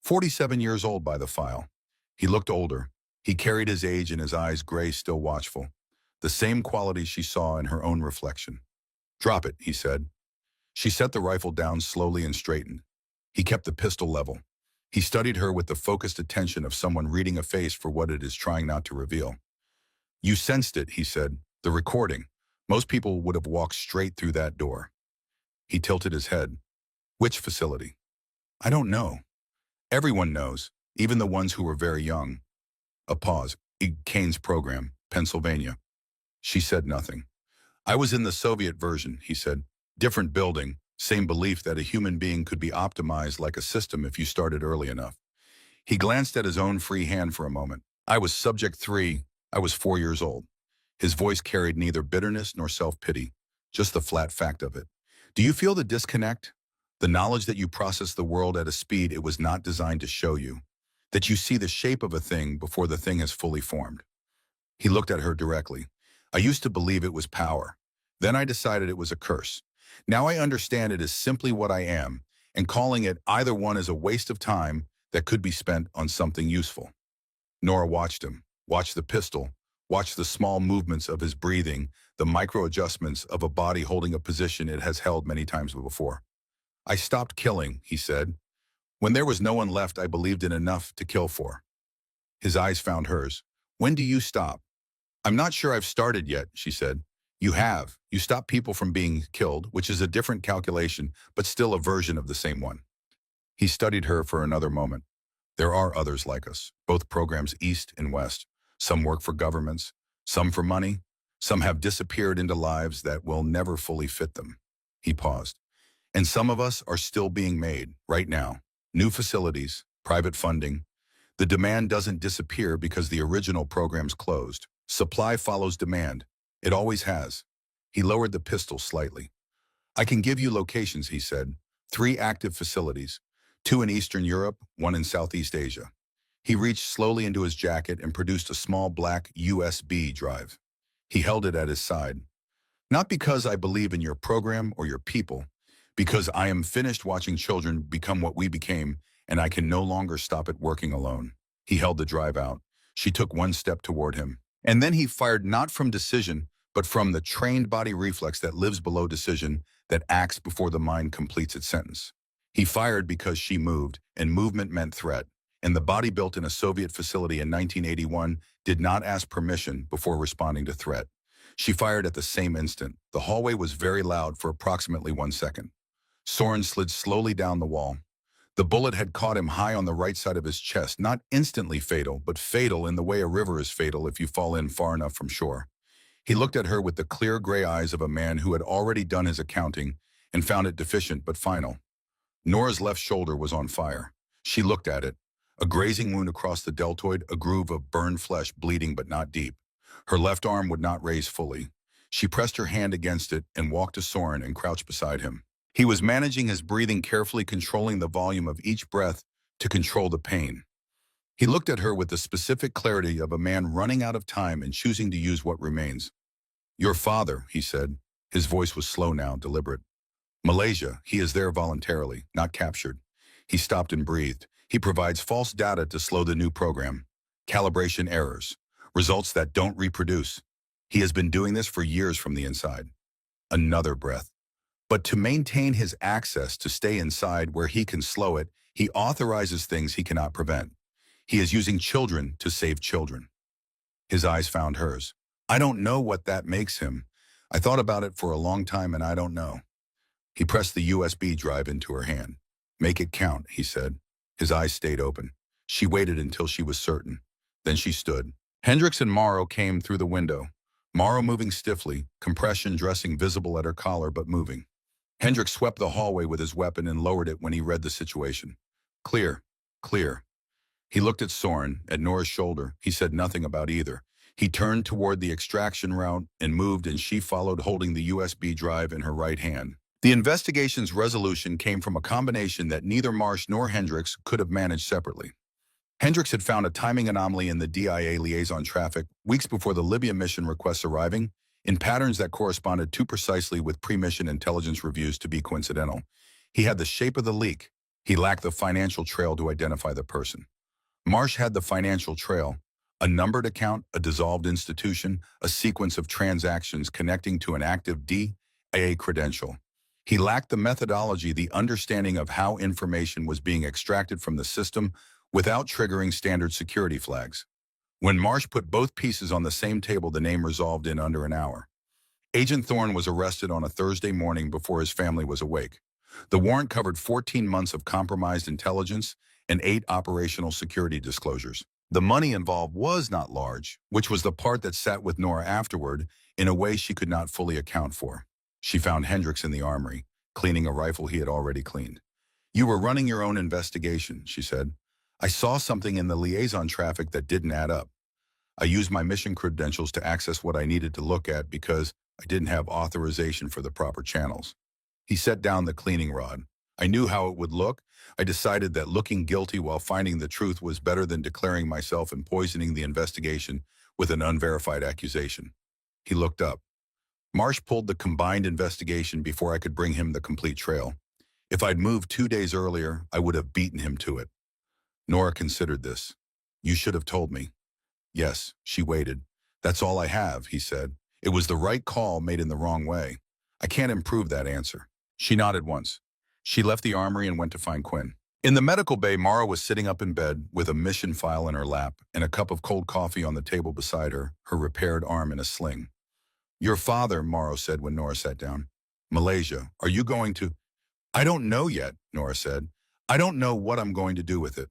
47 years old by the file. He looked older. He carried his age in his eyes, gray, still watchful. The same qualities she saw in her own reflection. Drop it, he said. She set the rifle down slowly and straightened. He kept the pistol level. He studied her with the focused attention of someone reading a face for what it is trying not to reveal. You sensed it, he said. The recording. Most people would have walked straight through that door. He tilted his head. Which facility? I don't know. Everyone knows, even the ones who were very young. A pause. Kane's program, Pennsylvania. She said nothing. I was in the Soviet version, he said. Different building, same belief that a human being could be optimized like a system if you started early enough. He glanced at his own free hand for a moment. I was subject 3. I was 4 years old. His voice carried neither bitterness nor self-pity, just the flat fact of it. Do you feel the disconnect? The knowledge that you process the world at a speed it was not designed to show you. That you see the shape of a thing before the thing has fully formed. He looked at her directly. I used to believe it was power. Then I decided it was a curse. Now I understand it is simply what I am, and calling it either one is a waste of time that could be spent on something useful. Nora watched him. Watch the pistol. Watch the small movements of his breathing, the micro adjustments of a body holding a position it has held many times before. I stopped killing, he said. When there was no one left I believed in enough to kill for. His eyes found hers. When do you stop? I'm not sure I've started yet, she said. You have. You stop people from being killed, which is a different calculation, but still a version of the same one. He studied her for another moment. There are others like us, both programs east and west. Some work for governments, some for money, some have disappeared into lives that will never fully fit them. He paused. And some of us are still being made, right now. New facilities, private funding. The demand doesn't disappear because the original program's closed. Supply follows demand. It always has. He lowered the pistol slightly. I can give you locations, he said. 3 active facilities. 2 in Eastern Europe, 1 in Southeast Asia. He reached slowly into his jacket and produced a small black USB drive. He held it at his side. Not because I believe in your program or your people, because I am finished watching children become what we became, and I can no longer stop it working alone. He held the drive out. She took 1 step toward him. And then he fired not from decision, but from the trained body reflex that lives below decision, that acts before the mind completes its sentence. He fired because she moved, and movement meant threat. And the body built in a Soviet facility in 1981 did not ask permission before responding to threat. She fired at the same instant. The hallway was very loud for approximately 1 second. Soren slid slowly down the wall. The bullet had caught him high on the right side of his chest, not instantly fatal, but fatal in the way a river is fatal if you fall in far enough from shore. He looked at her with the clear gray eyes of a man who had already done his accounting and found it deficient but final. Nora's left shoulder was on fire. She looked at it. A grazing wound across the deltoid, a groove of burned flesh bleeding but not deep. Her left arm would not raise fully. She pressed her hand against it and walked to Soren and crouched beside him. He was managing his breathing, carefully controlling the volume of each breath to control the pain. He looked at her with the specific clarity of a man running out of time and choosing to use what remains. Your father, he said. His voice was slow now, deliberate. Malaysia, he is there voluntarily, not captured. He stopped and breathed. He provides false data to slow the new program. Calibration errors. Results that don't reproduce. He has been doing this for years from the inside. Another breath. But to maintain his access to stay inside where he can slow it, he authorizes things he cannot prevent. He is using children to save children. His eyes found hers. I don't know what that makes him. I thought about it for a long time and I don't know. He pressed the USB drive into her hand. Make it count, he said. His eyes stayed open. She waited until she was certain. Then she stood. Hendricks and Morrow came through the window. Morrow moving stiffly, compression dressing visible at her collar but moving. Hendricks swept the hallway with his weapon and lowered it when he read the situation. Clear. Clear. He looked at Soren, at Nora's shoulder. He said nothing about either. He turned toward the extraction route and moved, and she followed, holding the USB drive in her right hand. The investigation's resolution came from a combination that neither Marsh nor Hendricks could have managed separately. Hendricks had found a timing anomaly in the DIA liaison traffic weeks before the Libya mission requests arriving, in patterns that corresponded too precisely with pre-mission intelligence reviews to be coincidental. He had the shape of the leak. He lacked the financial trail to identify the person. Marsh had the financial trail, a numbered account, a dissolved institution, a sequence of transactions connecting to an active DIA credential. He lacked the methodology, the understanding of how information was being extracted from the system without triggering standard security flags. When Marsh put both pieces on the same table, the name resolved in under an hour. Agent Thorne was arrested on a Thursday morning before his family was awake. The warrant covered 14 months of compromised intelligence and 8 operational security disclosures. The money involved was not large, which was the part that sat with Nora afterward in a way she could not fully account for. She found Hendricks in the armory, cleaning a rifle he had already cleaned. You were running your own investigation, she said. I saw something in the liaison traffic that didn't add up. I used my mission credentials to access what I needed to look at because I didn't have authorization for the proper channels. He set down the cleaning rod. I knew how it would look. I decided that looking guilty while finding the truth was better than declaring myself and poisoning the investigation with an unverified accusation. He looked up. Marsh pulled the combined investigation before I could bring him the complete trail. If I'd moved 2 days earlier, I would have beaten him to it. Nora considered this. You should have told me. Yes, she waited. That's all I have, he said. It was the right call made in the wrong way. I can't improve that answer. She nodded once. She left the armory and went to find Quinn. In the medical bay, Mara was sitting up in bed with a mission file in her lap and a cup of cold coffee on the table beside her, her repaired arm in a sling. Your father, Morrow said when Nora sat down. Malaysia, are you going to? I don't know yet, Nora said. I don't know what I'm going to do with it.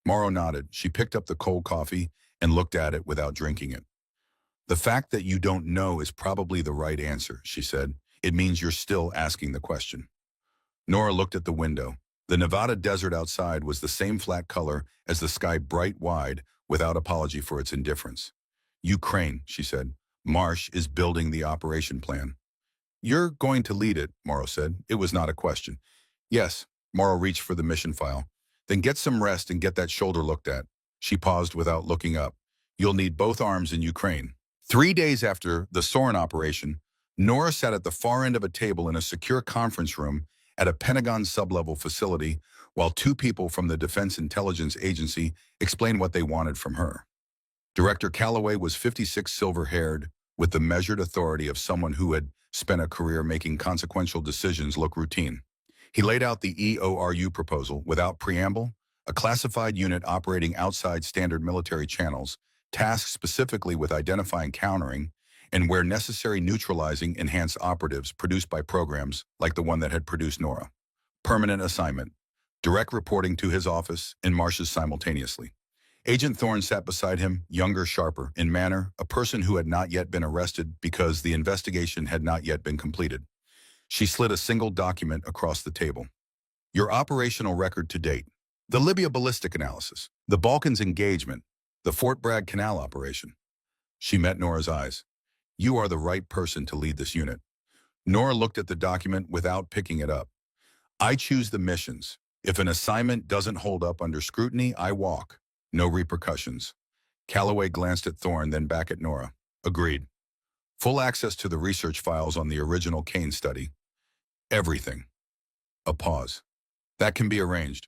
Morrow nodded. She picked up the cold coffee and looked at it without drinking it. The fact that you don't know is probably the right answer, she said. It means you're still asking the question. Nora looked at the window. The Nevada desert outside was the same flat color as the sky, bright wide, without apology for its indifference. Ukraine, she said. Marsh is building the operation plan. You're going to lead it, Morrow said. It was not a question. Yes, Morrow reached for the mission file. Then get some rest and get that shoulder looked at. She paused without looking up. You'll need both arms in Ukraine. 3 days after the Sorin operation, Nora sat at the far end of a table in a secure conference room at a Pentagon sublevel facility while two people from the Defense Intelligence Agency explained what they wanted from her. Director Calloway was 56, silver-haired, with the measured authority of someone who had spent a career making consequential decisions look routine. He laid out the EORU proposal without preamble, a classified unit operating outside standard military channels, tasked specifically with identifying countering, and where necessary neutralizing enhanced operatives produced by programs like the one that had produced Nora. Permanent assignment, direct reporting to his office and Marsh's simultaneously. Agent Thorne sat beside him, younger, sharper, in manner, a person who had not yet been arrested because the investigation had not yet been completed. She slid a single document across the table. Your operational record to date, the Libya ballistic analysis, the Balkans engagement, the Fort Bragg Canal operation. She met Nora's eyes. You are the right person to lead this unit. Nora looked at the document without picking it up. I choose the missions. If an assignment doesn't hold up under scrutiny, I walk. No repercussions. Calloway glanced at Thorne, then back at Nora. Agreed. Full access to the research files on the original Kane study. Everything. A pause. That can be arranged.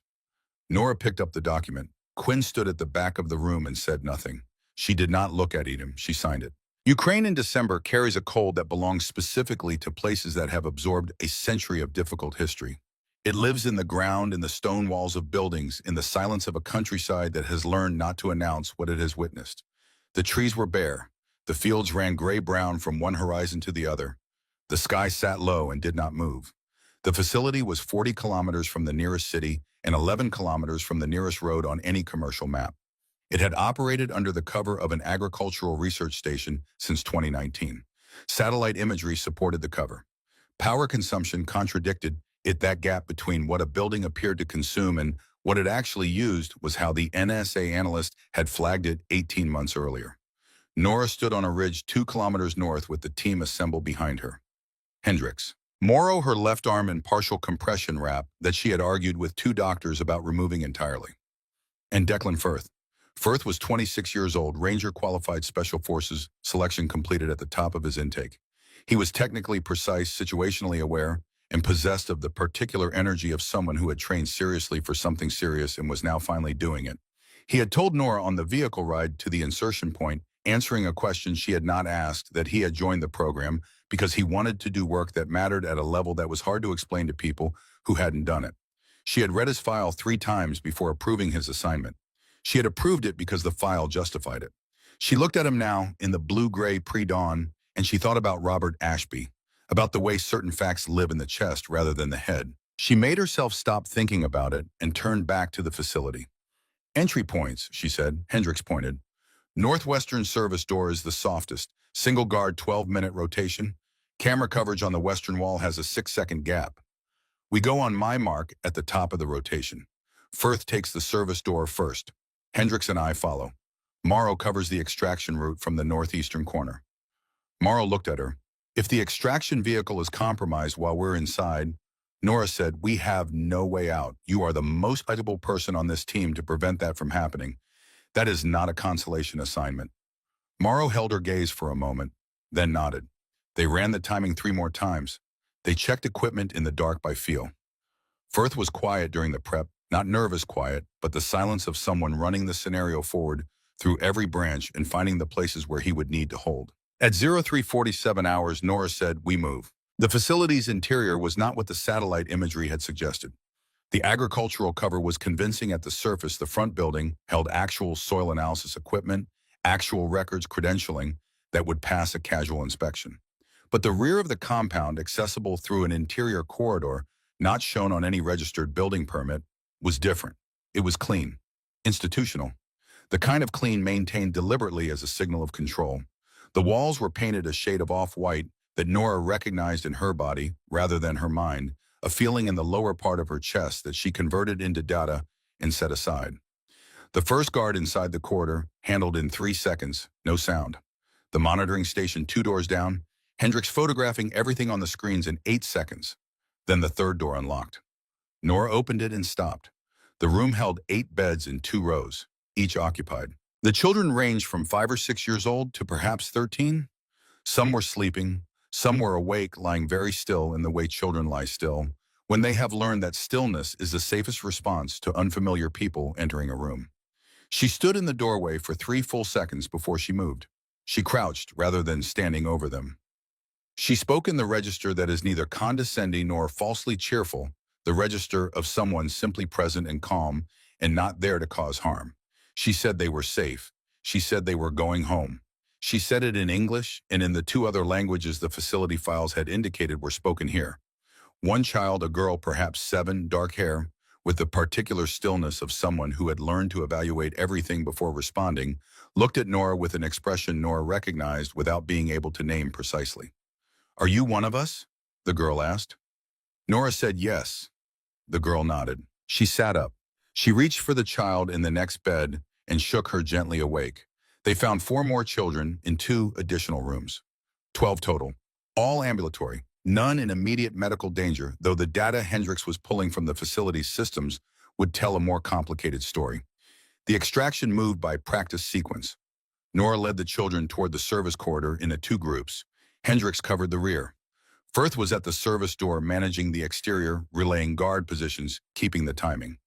Nora picked up the document. Quinn stood at the back of the room and said nothing. She did not look at Edom. She signed it. Ukraine in December carries a cold that belongs specifically to places that have absorbed a century of difficult history. It lives in the ground, in the stone walls of buildings, in the silence of a countryside that has learned not to announce what it has witnessed. The trees were bare. The fields ran gray-brown from one horizon to the other. The sky sat low and did not move. The facility was 40 kilometers from the nearest city and 11 kilometers from the nearest road on any commercial map. It had operated under the cover of an agricultural research station since 2019. Satellite imagery supported the cover. Power consumption contradicted it. That gap between what a building appeared to consume and what it actually used was how the NSA analyst had flagged it 18 months earlier. Nora stood on a ridge 2 kilometers north with the team assembled behind her. Hendricks. Morrow, her left arm in partial compression wrap that she had argued with 2 doctors about removing entirely. And Declan Firth. Firth was 26 years old, Ranger qualified Special Forces, selection completed at the top of his intake. He was technically precise, situationally aware, and possessed of the particular energy of someone who had trained seriously for something serious and was now finally doing it. He had told Nora on the vehicle ride to the insertion point, answering a question she had not asked, that he had joined the program because he wanted to do work that mattered at a level that was hard to explain to people who hadn't done it. She had read his file 3 times before approving his assignment. She had approved it because the file justified it. She looked at him now in the blue-gray pre-dawn, and she thought about Robert Ashby, about the way certain facts live in the chest rather than the head. She made herself stop thinking about it and turned back to the facility. Entry points, she said. Hendricks pointed. Northwestern service door is the softest. Single guard 12-minute rotation. Camera coverage on the western wall has a 6-second gap. We go on my mark at the top of the rotation. Firth takes the service door first. Hendricks and I follow. Morrow covers the extraction route from the northeastern corner. Morrow looked at her. If the extraction vehicle is compromised while we're inside, Nora said, we have no way out. You are the most valuable person on this team to prevent that from happening. That is not a consolation assignment. Morrow held her gaze for a moment, then nodded. They ran the timing 3 more times. They checked equipment in the dark by feel. Firth was quiet during the prep, not nervous quiet, but the silence of someone running the scenario forward through every branch and finding the places where he would need to hold. At 0347 hours, Nora said, "We move." The facility's interior was not what the satellite imagery had suggested. The agricultural cover was convincing at the surface. The front building held actual soil analysis equipment, actual records credentialing that would pass a casual inspection. But the rear of the compound, accessible through an interior corridor, not shown on any registered building permit, was different. It was clean, institutional, the kind of clean maintained deliberately as a signal of control. The walls were painted a shade of off-white that Nora recognized in her body rather than her mind, a feeling in the lower part of her chest that she converted into data and set aside. The first guard inside the corridor handled in 3 seconds, no sound. The monitoring station 2 doors down, Hendricks photographing everything on the screens in 8 seconds. Then the third door unlocked. Nora opened it and stopped. The room held 8 beds in 2 rows, each occupied. The children ranged from 5 or 6 years old to perhaps 13. Some were sleeping, some were awake, lying very still in the way children lie still, when they have learned that stillness is the safest response to unfamiliar people entering a room. She stood in the doorway for 3 full seconds before she moved. She crouched rather than standing over them. She spoke in the register that is neither condescending nor falsely cheerful, the register of someone simply present and calm and not there to cause harm. She said they were safe. She said they were going home. She said it in English and in the 2 other languages the facility files had indicated were spoken here. One child, a girl perhaps 7, dark hair, with the particular stillness of someone who had learned to evaluate everything before responding, looked at Nora with an expression Nora recognized without being able to name precisely. "Are you one of us?" the girl asked. Nora said yes. The girl nodded. She sat up. She reached for the child in the next bed and shook her gently awake. They found 4 more children in 2 additional rooms. 12 total. All ambulatory. None in immediate medical danger, though the data Hendricks was pulling from the facility's systems would tell a more complicated story. The extraction moved by practice sequence. Nora led the children toward the service corridor in 2 groups. Hendricks covered the rear. Firth was at the service door managing the exterior, relaying guard positions, keeping the timing.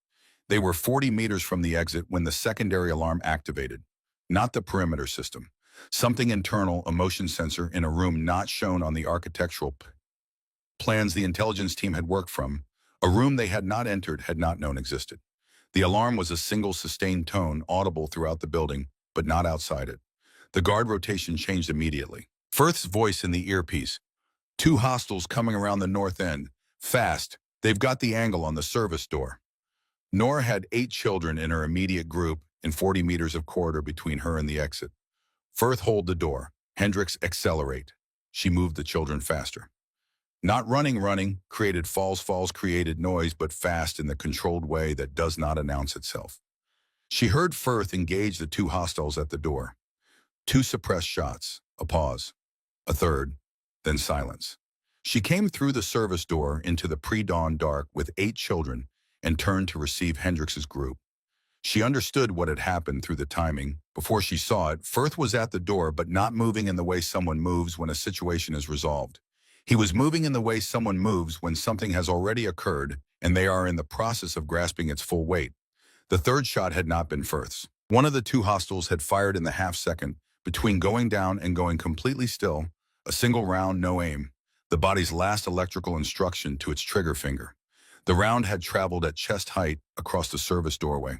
They were 40 meters from the exit when the secondary alarm activated. Not the perimeter system. Something internal, a motion sensor in a room not shown on the architectural plans the intelligence team had worked from, a room they had not entered, had not known existed. The alarm was a single sustained tone, audible throughout the building, but not outside it. The guard rotation changed immediately. Firth's voice in the earpiece. 2 hostiles coming around the north end. Fast. They've got the angle on the service door. Nora had 8 children in her immediate group and 40 meters of corridor between her and the exit. Firth hold the door. Hendricks accelerate. She moved the children faster. Not running, created falls created noise, but fast in the controlled way that does not announce itself. She heard Firth engage the 2 hostiles at the door. 2 suppressed shots, a pause, a third, then silence. She came through the service door into the pre-dawn dark with 8 children and turned to receive Hendricks's group. She understood what had happened through the timing. Before she saw it, Firth was at the door but not moving in the way someone moves when a situation is resolved. He was moving in the way someone moves when something has already occurred and they are in the process of grasping its full weight. The third shot had not been Firth's. One of the 2 hostiles had fired in the half-second, between going down and going completely still, a single round, no aim, the body's last electrical instruction to its trigger finger. The round had traveled at chest height across the service doorway.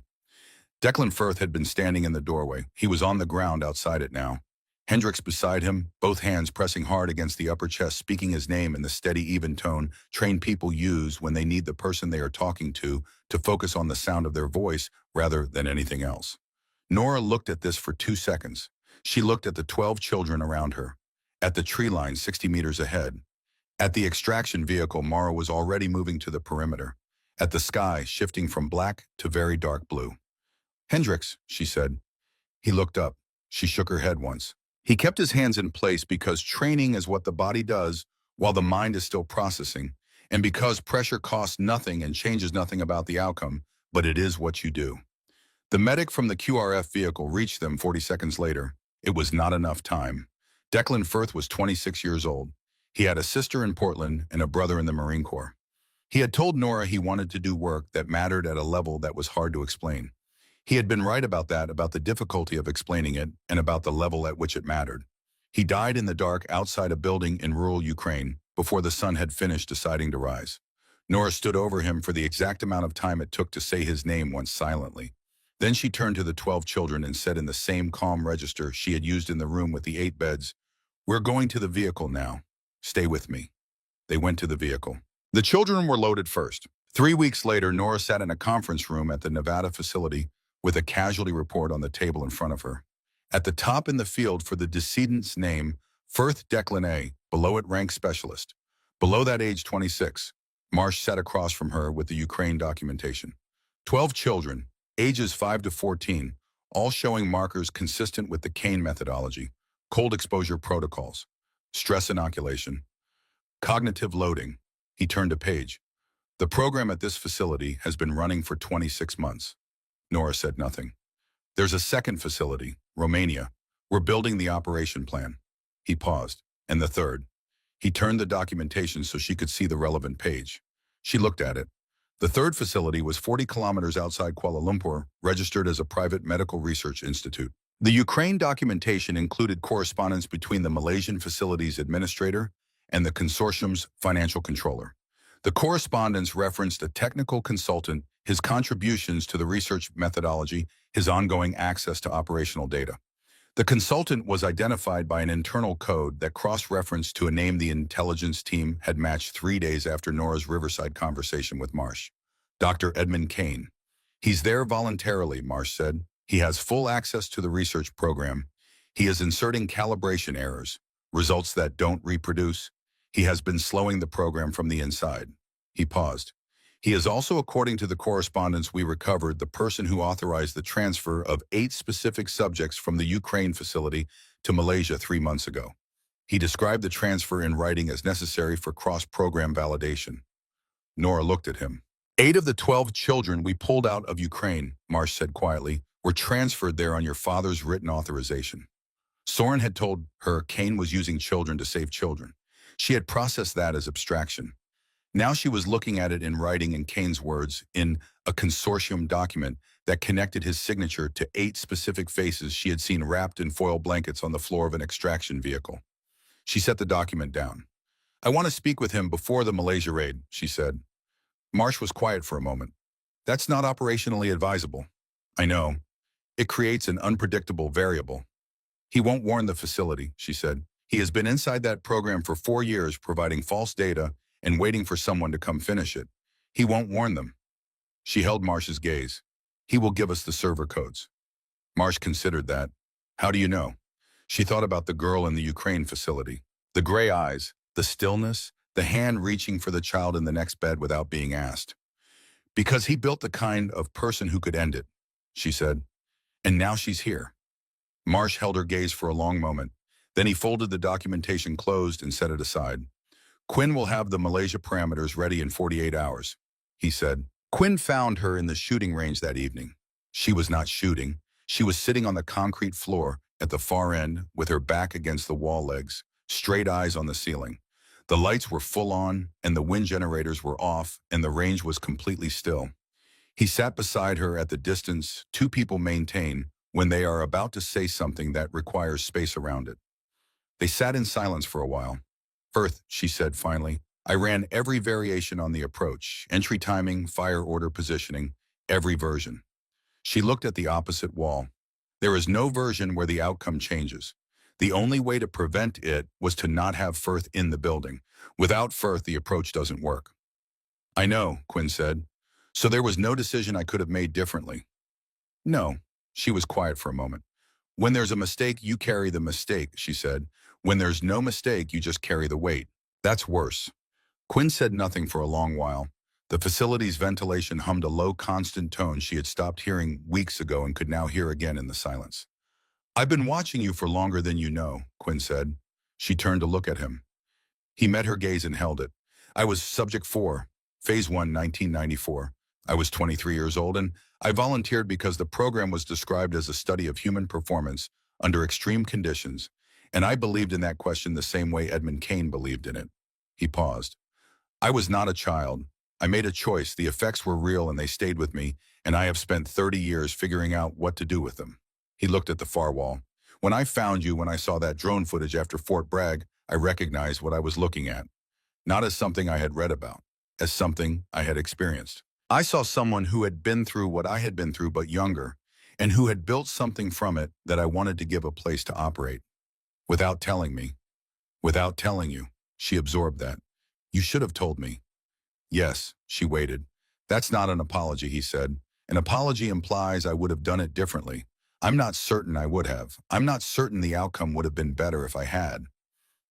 Declan Firth had been standing in the doorway. He was on the ground outside it now. Hendricks beside him, both hands pressing hard against the upper chest, speaking his name in the steady, even tone trained people use when they need the person they are talking to focus on the sound of their voice rather than anything else. Nora looked at this for 2 seconds. She looked at the 12 children around her, at the tree line 60 meters ahead, at the extraction vehicle Mara was already moving to the perimeter, at the sky shifting from black to very dark blue. "Hendricks," she said. He looked up. She shook her head once. He kept his hands in place because training is what the body does while the mind is still processing, and because pressure costs nothing and changes nothing about the outcome, but it is what you do. The medic from the QRF vehicle reached them 40 seconds later. It was not enough time. Declan Firth was 26 years old. He had a sister in Portland and a brother in the Marine Corps. He had told Nora he wanted to do work that mattered at a level that was hard to explain. He had been right about that, about the difficulty of explaining it, and about the level at which it mattered. He died in the dark outside a building in rural Ukraine before the sun had finished deciding to rise. Nora stood over him for the exact amount of time it took to say his name once silently. Then she turned to the 12 children and said in the same calm register she had used in the room with the 8 beds, "We're going to the vehicle now. Stay with me." They went to the vehicle. The children were loaded first. 3 weeks later, Nora sat in a conference room at the Nevada facility with a casualty report on the table in front of her. At the top in the field for the decedent's name, Firth Declan. Below it, rank specialist. Below that, age 26. Marsh sat across from her with the Ukraine documentation. 12 children, ages 5 to 14, all showing markers consistent with the Kane methodology, cold exposure protocols, stress inoculation, cognitive loading. He turned a page. The program at this facility has been running for 26 months. Nora said nothing. There's a second facility, Romania. We're building the operation plan. He paused. And the third. He turned the documentation so she could see the relevant page. She looked at it. The third facility was 40 kilometers outside Kuala Lumpur, registered as a private medical research institute. The Ukraine documentation included correspondence between the Malaysian facility's administrator and the consortium's financial controller. The correspondence referenced a technical consultant, his contributions to the research methodology, his ongoing access to operational data. The consultant was identified by an internal code that cross-referenced to a name the intelligence team had matched 3 days after Nora's Riverside conversation with Marsh. Dr. Edmund Kane. He's there voluntarily, Marsh said. He has full access to the research program. He is inserting calibration errors, results that don't reproduce. He has been slowing the program from the inside. He paused. He is also, according to the correspondence we recovered, the person who authorized the transfer of 8 specific subjects from the Ukraine facility to Malaysia 3 months ago. He described the transfer in writing as necessary for cross-program validation. Nora looked at him. 8 of the 12 children we pulled out of Ukraine, Marsh said quietly, were transferred there on your father's written authorization. Soren had told her Kane was using children to save children. She had processed that as abstraction. Now she was looking at it in writing in Kane's words, in a consortium document that connected his signature to 8 specific faces she had seen wrapped in foil blankets on the floor of an extraction vehicle. She set the document down. "I want to speak with him before the Malaysia raid," she said. Marsh was quiet for a moment. "That's not operationally advisable." "I know. It creates an unpredictable variable." "He won't warn the facility," she said. "He has been inside that program for 4 years providing false data and waiting for someone to come finish it. He won't warn them." She held Marsh's gaze. "He will give us the server codes." Marsh considered that. "How do you know?" She thought about the girl in the Ukraine facility. The gray eyes, the stillness, the hand reaching for the child in the next bed without being asked. "Because he built the kind of person who could end it," she said. "And now she's here." Marsh held her gaze for a long moment. Then he folded the documentation closed and set it aside. "Quinn will have the Malaysia parameters ready in 48 hours, he said. Quinn found her in the shooting range that evening. She was not shooting. She was sitting on the concrete floor at the far end with her back against the wall legs, straight eyes on the ceiling. The lights were full on and the wind generators were off and the range was completely still. He sat beside her at the distance 2 people maintain when they are about to say something that requires space around it. They sat in silence for a while. "Firth," she said finally, "I ran every variation on the approach, entry timing, fire order positioning, every version." She looked at the opposite wall. "There is no version where the outcome changes. The only way to prevent it was to not have Firth in the building. Without Firth, the approach doesn't work." "I know," Quinn said. "So there was no decision I could have made differently?" "No." She was quiet for a moment. "When there's a mistake, you carry the mistake," she said. "When there's no mistake, you just carry the weight. That's worse." Quinn said nothing for a long while. The facility's ventilation hummed a low, constant tone she had stopped hearing weeks ago and could now hear again in the silence. "I've been watching you for longer than you know," Quinn said. She turned to look at him. He met her gaze and held it. "I was Subject 4, Phase 1, 1994. I was 23 years old, and I volunteered because the program was described as a study of human performance under extreme conditions, and I believed in that question the same way Edmund Kane believed in it." He paused. "I was not a child. I made a choice, the effects were real and they stayed with me, and I have spent 30 years figuring out what to do with them. He looked at the far wall. When I found you, when I saw that drone footage after Fort Bragg, I recognized what I was looking at. Not as something I had read about, as something I had experienced. I saw someone who had been through what I had been through but younger, and who had built something from it that I wanted to give a place to operate. Without telling me, without telling you, she absorbed that. You should have told me. Yes, she waited. That's not an apology, he said. An apology implies I would have done it differently. I'm not certain I would have. I'm not certain the outcome would have been better if I had.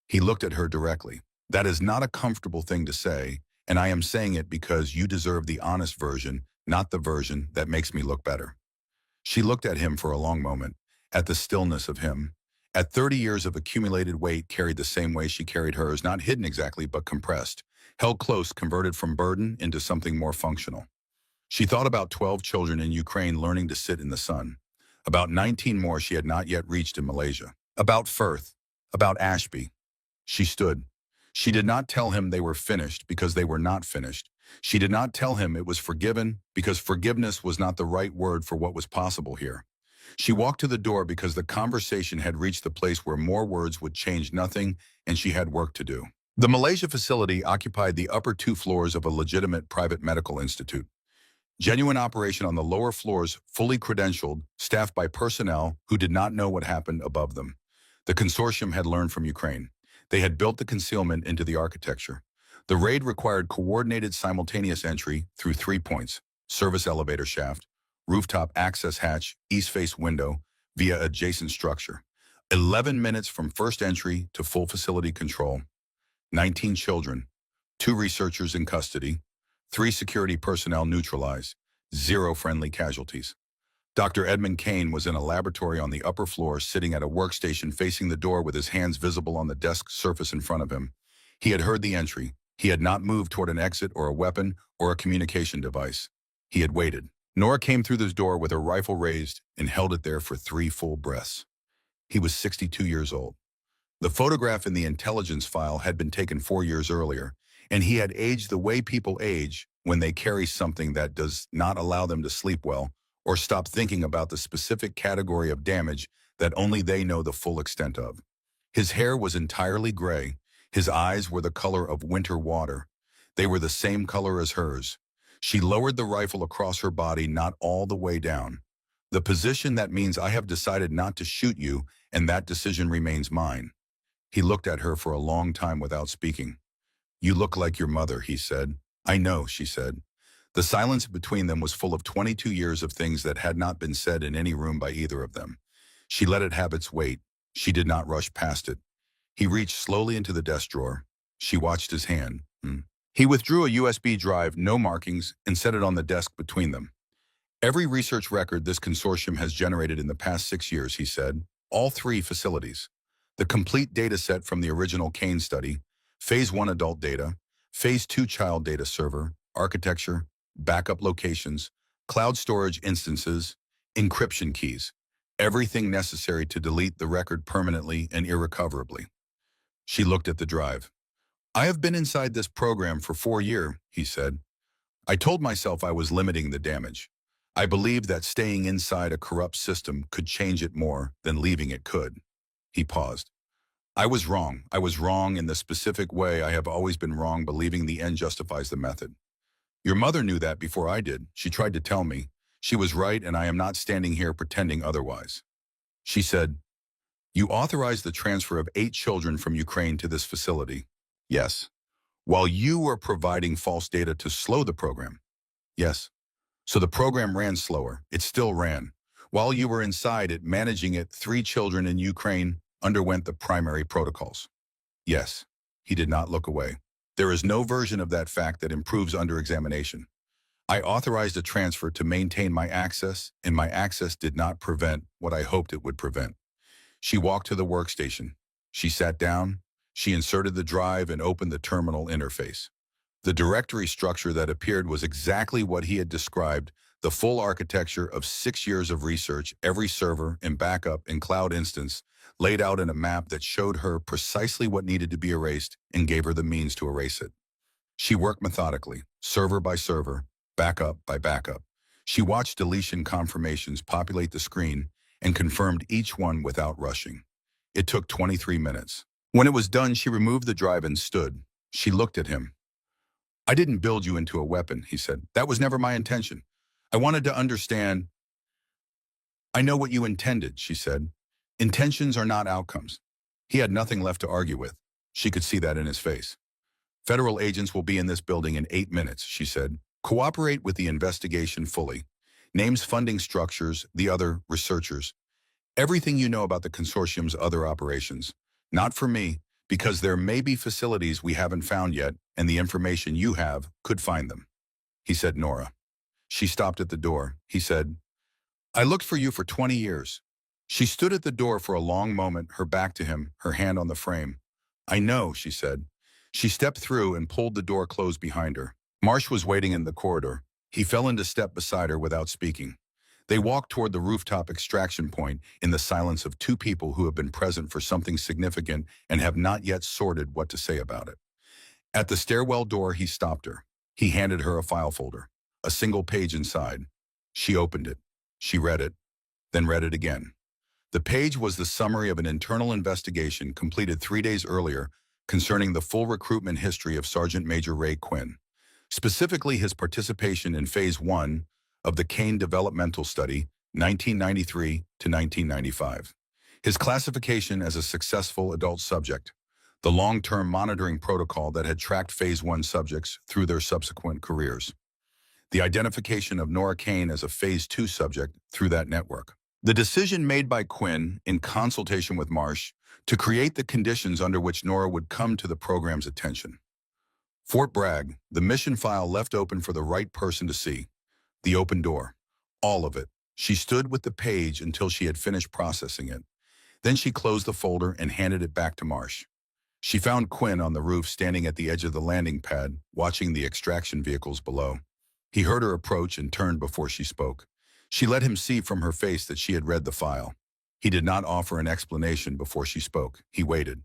He looked at her directly. That is not a comfortable thing to say, and I am saying it because you deserve the honest version, not the version that makes me look better. She looked at him for a long moment, at the stillness of him. At 30 years of accumulated weight carried the same way she carried hers, not hidden exactly, but compressed, held close, converted from burden into something more functional. She thought about 12 children in Ukraine learning to sit in the sun, about 19 more she had not yet reached in Malaysia, about Firth, about Ashby. She stood. She did not tell him they were finished because they were not finished. She did not tell him it was forgiven because forgiveness was not the right word for what was possible here. She walked to the door because the conversation had reached the place where more words would change nothing and she had work to do. The Malaysia facility occupied the upper 2 floors of a legitimate private medical institute. Genuine operation on the lower floors, fully credentialed, staffed by personnel who did not know what happened above them. The consortium had learned from Ukraine. They had built the concealment into the architecture. The raid required coordinated simultaneous entry through 3 points: service elevator shaft, rooftop access hatch, east-face window, via adjacent structure. 11 minutes from first entry to full facility control. 19 children, 2 researchers in custody, 3 security personnel neutralized, 0 friendly casualties. Dr. Edmund Kane was in a laboratory on the upper floor, sitting at a workstation facing the door with his hands visible on the desk surface in front of him. He had heard the entry. He had not moved toward an exit or a weapon or a communication device. He had waited. Nora came through this door with her rifle raised and held it there for 3 full breaths. He was 62 years old. The photograph in the intelligence file had been taken 4 years earlier, and he had aged the way people age when they carry something that does not allow them to sleep well or stop thinking about the specific category of damage that only they know the full extent of. His hair was entirely gray. His eyes were the color of winter water. They were the same color as hers. She lowered the rifle across her body, not all the way down. The position that means I have decided not to shoot you, and that decision remains mine. He looked at her for a long time without speaking. You look like your mother, he said. I know, she said. The silence between them was full of 22 years of things that had not been said in any room by either of them. She let it have its weight. She did not rush past it. He reached slowly into the desk drawer. She watched his hand. He withdrew a USB drive, no markings, and set it on the desk between them. Every research record this consortium has generated in the past 6 years, he said. All 3 facilities. The complete data set from the original Kane study, Phase 1 adult data, Phase 2 child data server, architecture, backup locations, cloud storage instances, encryption keys, everything necessary to delete the record permanently and irrecoverably. She looked at the drive. I have been inside this program for 4 years, he said. I told myself I was limiting the damage. I believed that staying inside a corrupt system could change it more than leaving it could. He paused. I was wrong. I was wrong in the specific way I have always been wrong, believing the end justifies the method. Your mother knew that before I did. She tried to tell me. She was right, and I am not standing here pretending otherwise. She said, you authorized the transfer of 8 children from Ukraine to this facility. Yes. While you were providing false data to slow the program. Yes. So the program ran slower. It still ran. While you were inside it, managing it, 3 children in Ukraine underwent the primary protocols. Yes. He did not look away. There is no version of that fact that improves under examination. I authorized a transfer to maintain my access, and my access did not prevent what I hoped it would prevent. She walked to the workstation. She sat down. She inserted the drive and opened the terminal interface. The directory structure that appeared was exactly what he had described, the full architecture of 6 years of research, every server and backup and cloud instance, laid out in a map that showed her precisely what needed to be erased and gave her the means to erase it. She worked methodically, server by server, backup by backup. She watched deletion confirmations populate the screen and confirmed each one without rushing. It took 23 minutes. When it was done, she removed the drive and stood. She looked at him. "I didn't build you into a weapon," he said. "That was never my intention. I wanted to understand." "I know what you intended," she said. "Intentions are not outcomes." He had nothing left to argue with. She could see that in his face. "Federal agents will be in this building in 8 minutes," she said. "Cooperate with the investigation fully. Names, funding structures, the other researchers. Everything you know about the consortium's other operations. Not for me, because there may be facilities we haven't found yet, and the information you have could find them." He said, "Nora." She stopped at the door. He said, "I looked for you for 20 years." She stood at the door for a long moment, her back to him, her hand on the frame. "I know," she said. She stepped through and pulled the door closed behind her. Marsh was waiting in the corridor. He fell into step beside her without speaking. They walked toward the rooftop extraction point in the silence of two people who have been present for something significant and have not yet sorted what to say about it. At the stairwell door, he stopped her. He handed her a file folder, a single page inside. She opened it. She read it, then read it again. The page was the summary of an internal investigation completed 3 days earlier concerning the full recruitment history of Sergeant Major Ray Quinn, specifically his participation in Phase 1 of the Kane Developmental Study, 1993 to 1995. His classification as a successful adult subject, the long-term monitoring protocol that had tracked Phase 1 subjects through their subsequent careers. The identification of Nora Kane as a Phase 2 subject through that network. The decision made by Quinn, in consultation with Marsh, to create the conditions under which Nora would come to the program's attention. Fort Bragg, the mission file left open for the right person to see. The open door. All of it. She stood with the page until she had finished processing it. Then she closed the folder and handed it back to Marsh. She found Quinn on the roof standing at the edge of the landing pad, watching the extraction vehicles below. He heard her approach and turned before she spoke. She let him see from her face that she had read the file. He did not offer an explanation before she spoke. He waited.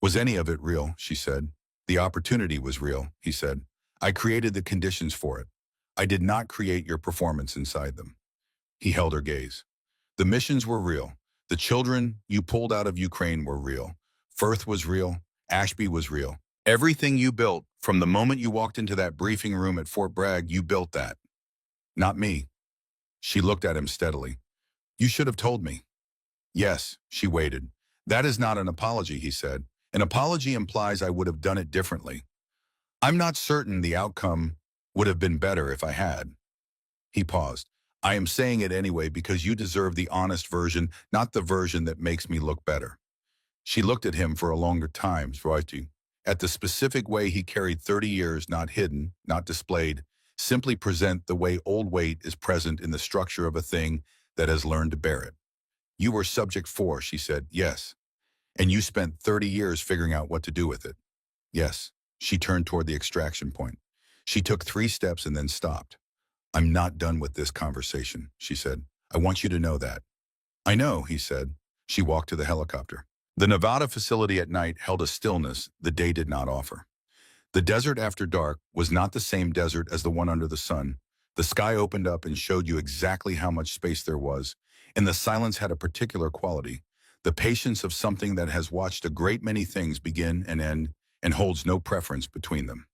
"Was any of it real?" she said. "The opportunity was real," he said. "I created the conditions for it. I did not create your performance inside them." He held her gaze. "The missions were real. The children you pulled out of Ukraine were real. Firth was real. Ashby was real. Everything you built, from the moment you walked into that briefing room at Fort Bragg, you built that. Not me." She looked at him steadily. "You should have told me." "Yes," she waited. "That is not an apology," he said. "An apology implies I would have done it differently. I'm not certain the outcome would have been better if I had." He paused. "I am saying it anyway because you deserve the honest version, not the version that makes me look better." She looked at him for a longer time, at the specific way he carried 30 years, not hidden, not displayed, simply present the way old weight is present in the structure of a thing that has learned to bear it. "You were subject 4, she said. "Yes." "And you spent 30 years figuring out what to do with it." "Yes." She turned toward the extraction point. She took 3 steps and then stopped. "I'm not done with this conversation," she said. "I want you to know that." "I know," he said. She walked to the helicopter. The Nevada facility at night held a stillness the day did not offer. The desert after dark was not the same desert as the one under the sun. The sky opened up and showed you exactly how much space there was, and the silence had a particular quality, the patience of something that has watched a great many things begin and end and holds no preference between them.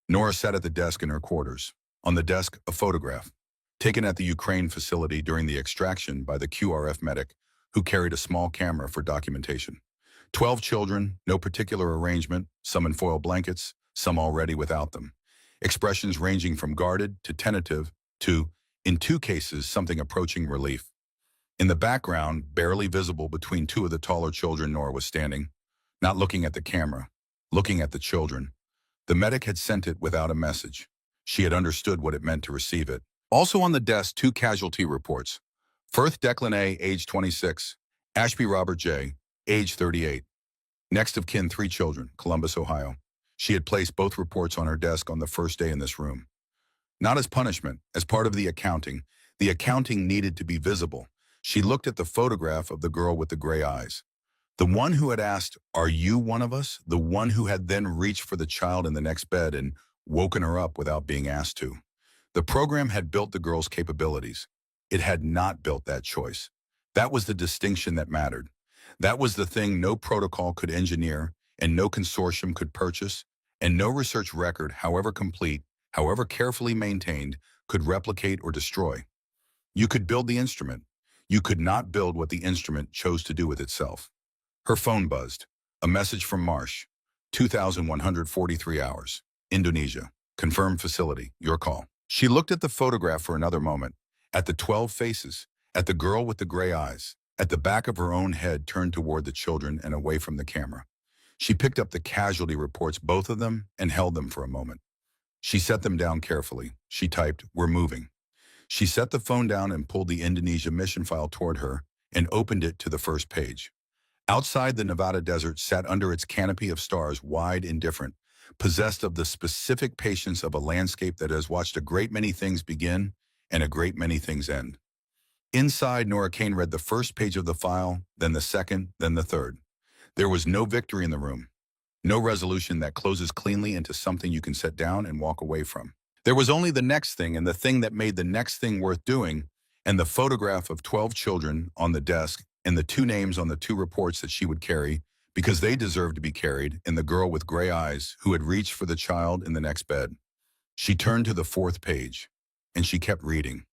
Nora sat at the desk in her quarters. On the desk, a photograph, taken at the Ukraine facility during the extraction by the QRF medic, who carried a small camera for documentation. 12 children, no particular arrangement, some in foil blankets, some already without them. Expressions ranging from guarded to tentative to, in 2 cases, something approaching relief. In the background, barely visible between 2 of the taller children, Nora was standing, not looking at the camera, looking at the children. The medic had sent it without a message. She had understood what it meant to receive it. Also on the desk, 2 casualty reports. Firth Declan A., age 26. Ashby Robert J., age 38. Next of kin, 3 children, Columbus, Ohio. She had placed both reports on her desk on the first day in this room. Not as punishment, as part of the accounting. The accounting needed to be visible. She looked at the photograph of the girl with the gray eyes. The one who had asked, "Are you one of us?" The one who had then reached for the child in the next bed and woken her up without being asked to. The program had built the girl's capabilities. It had not built that choice. That was the distinction that mattered. That was the thing no protocol could engineer, and no consortium could purchase, and no research record, however complete, however carefully maintained, could replicate or destroy. You could build the instrument. You could not build what the instrument chose to do with itself. Her phone buzzed. A message from Marsh. 2,143 hours. Indonesia. Confirmed facility. Your call. She looked at the photograph for another moment, at the 12 faces, at the girl with the gray eyes, at the back of her own head turned toward the children and away from the camera. She picked up the casualty reports, both of them, and held them for a moment. She set them down carefully. She typed, "We're moving." She set the phone down and pulled the Indonesia mission file toward her and opened it to the first page. Outside, the Nevada desert sat under its canopy of stars, wide, indifferent, possessed of the specific patience of a landscape that has watched a great many things begin and a great many things end. Inside, Nora Kane read the first page of the file, then the second, then the third. There was no victory in the room, no resolution that closes cleanly into something you can set down and walk away from. There was only the next thing, and the thing that made the next thing worth doing, and the photograph of 12 children on the desk and the two names on the two reports that she would carry, because they deserved to be carried, and the girl with gray eyes who had reached for the child in the next bed. She turned to the fourth page, and she kept reading.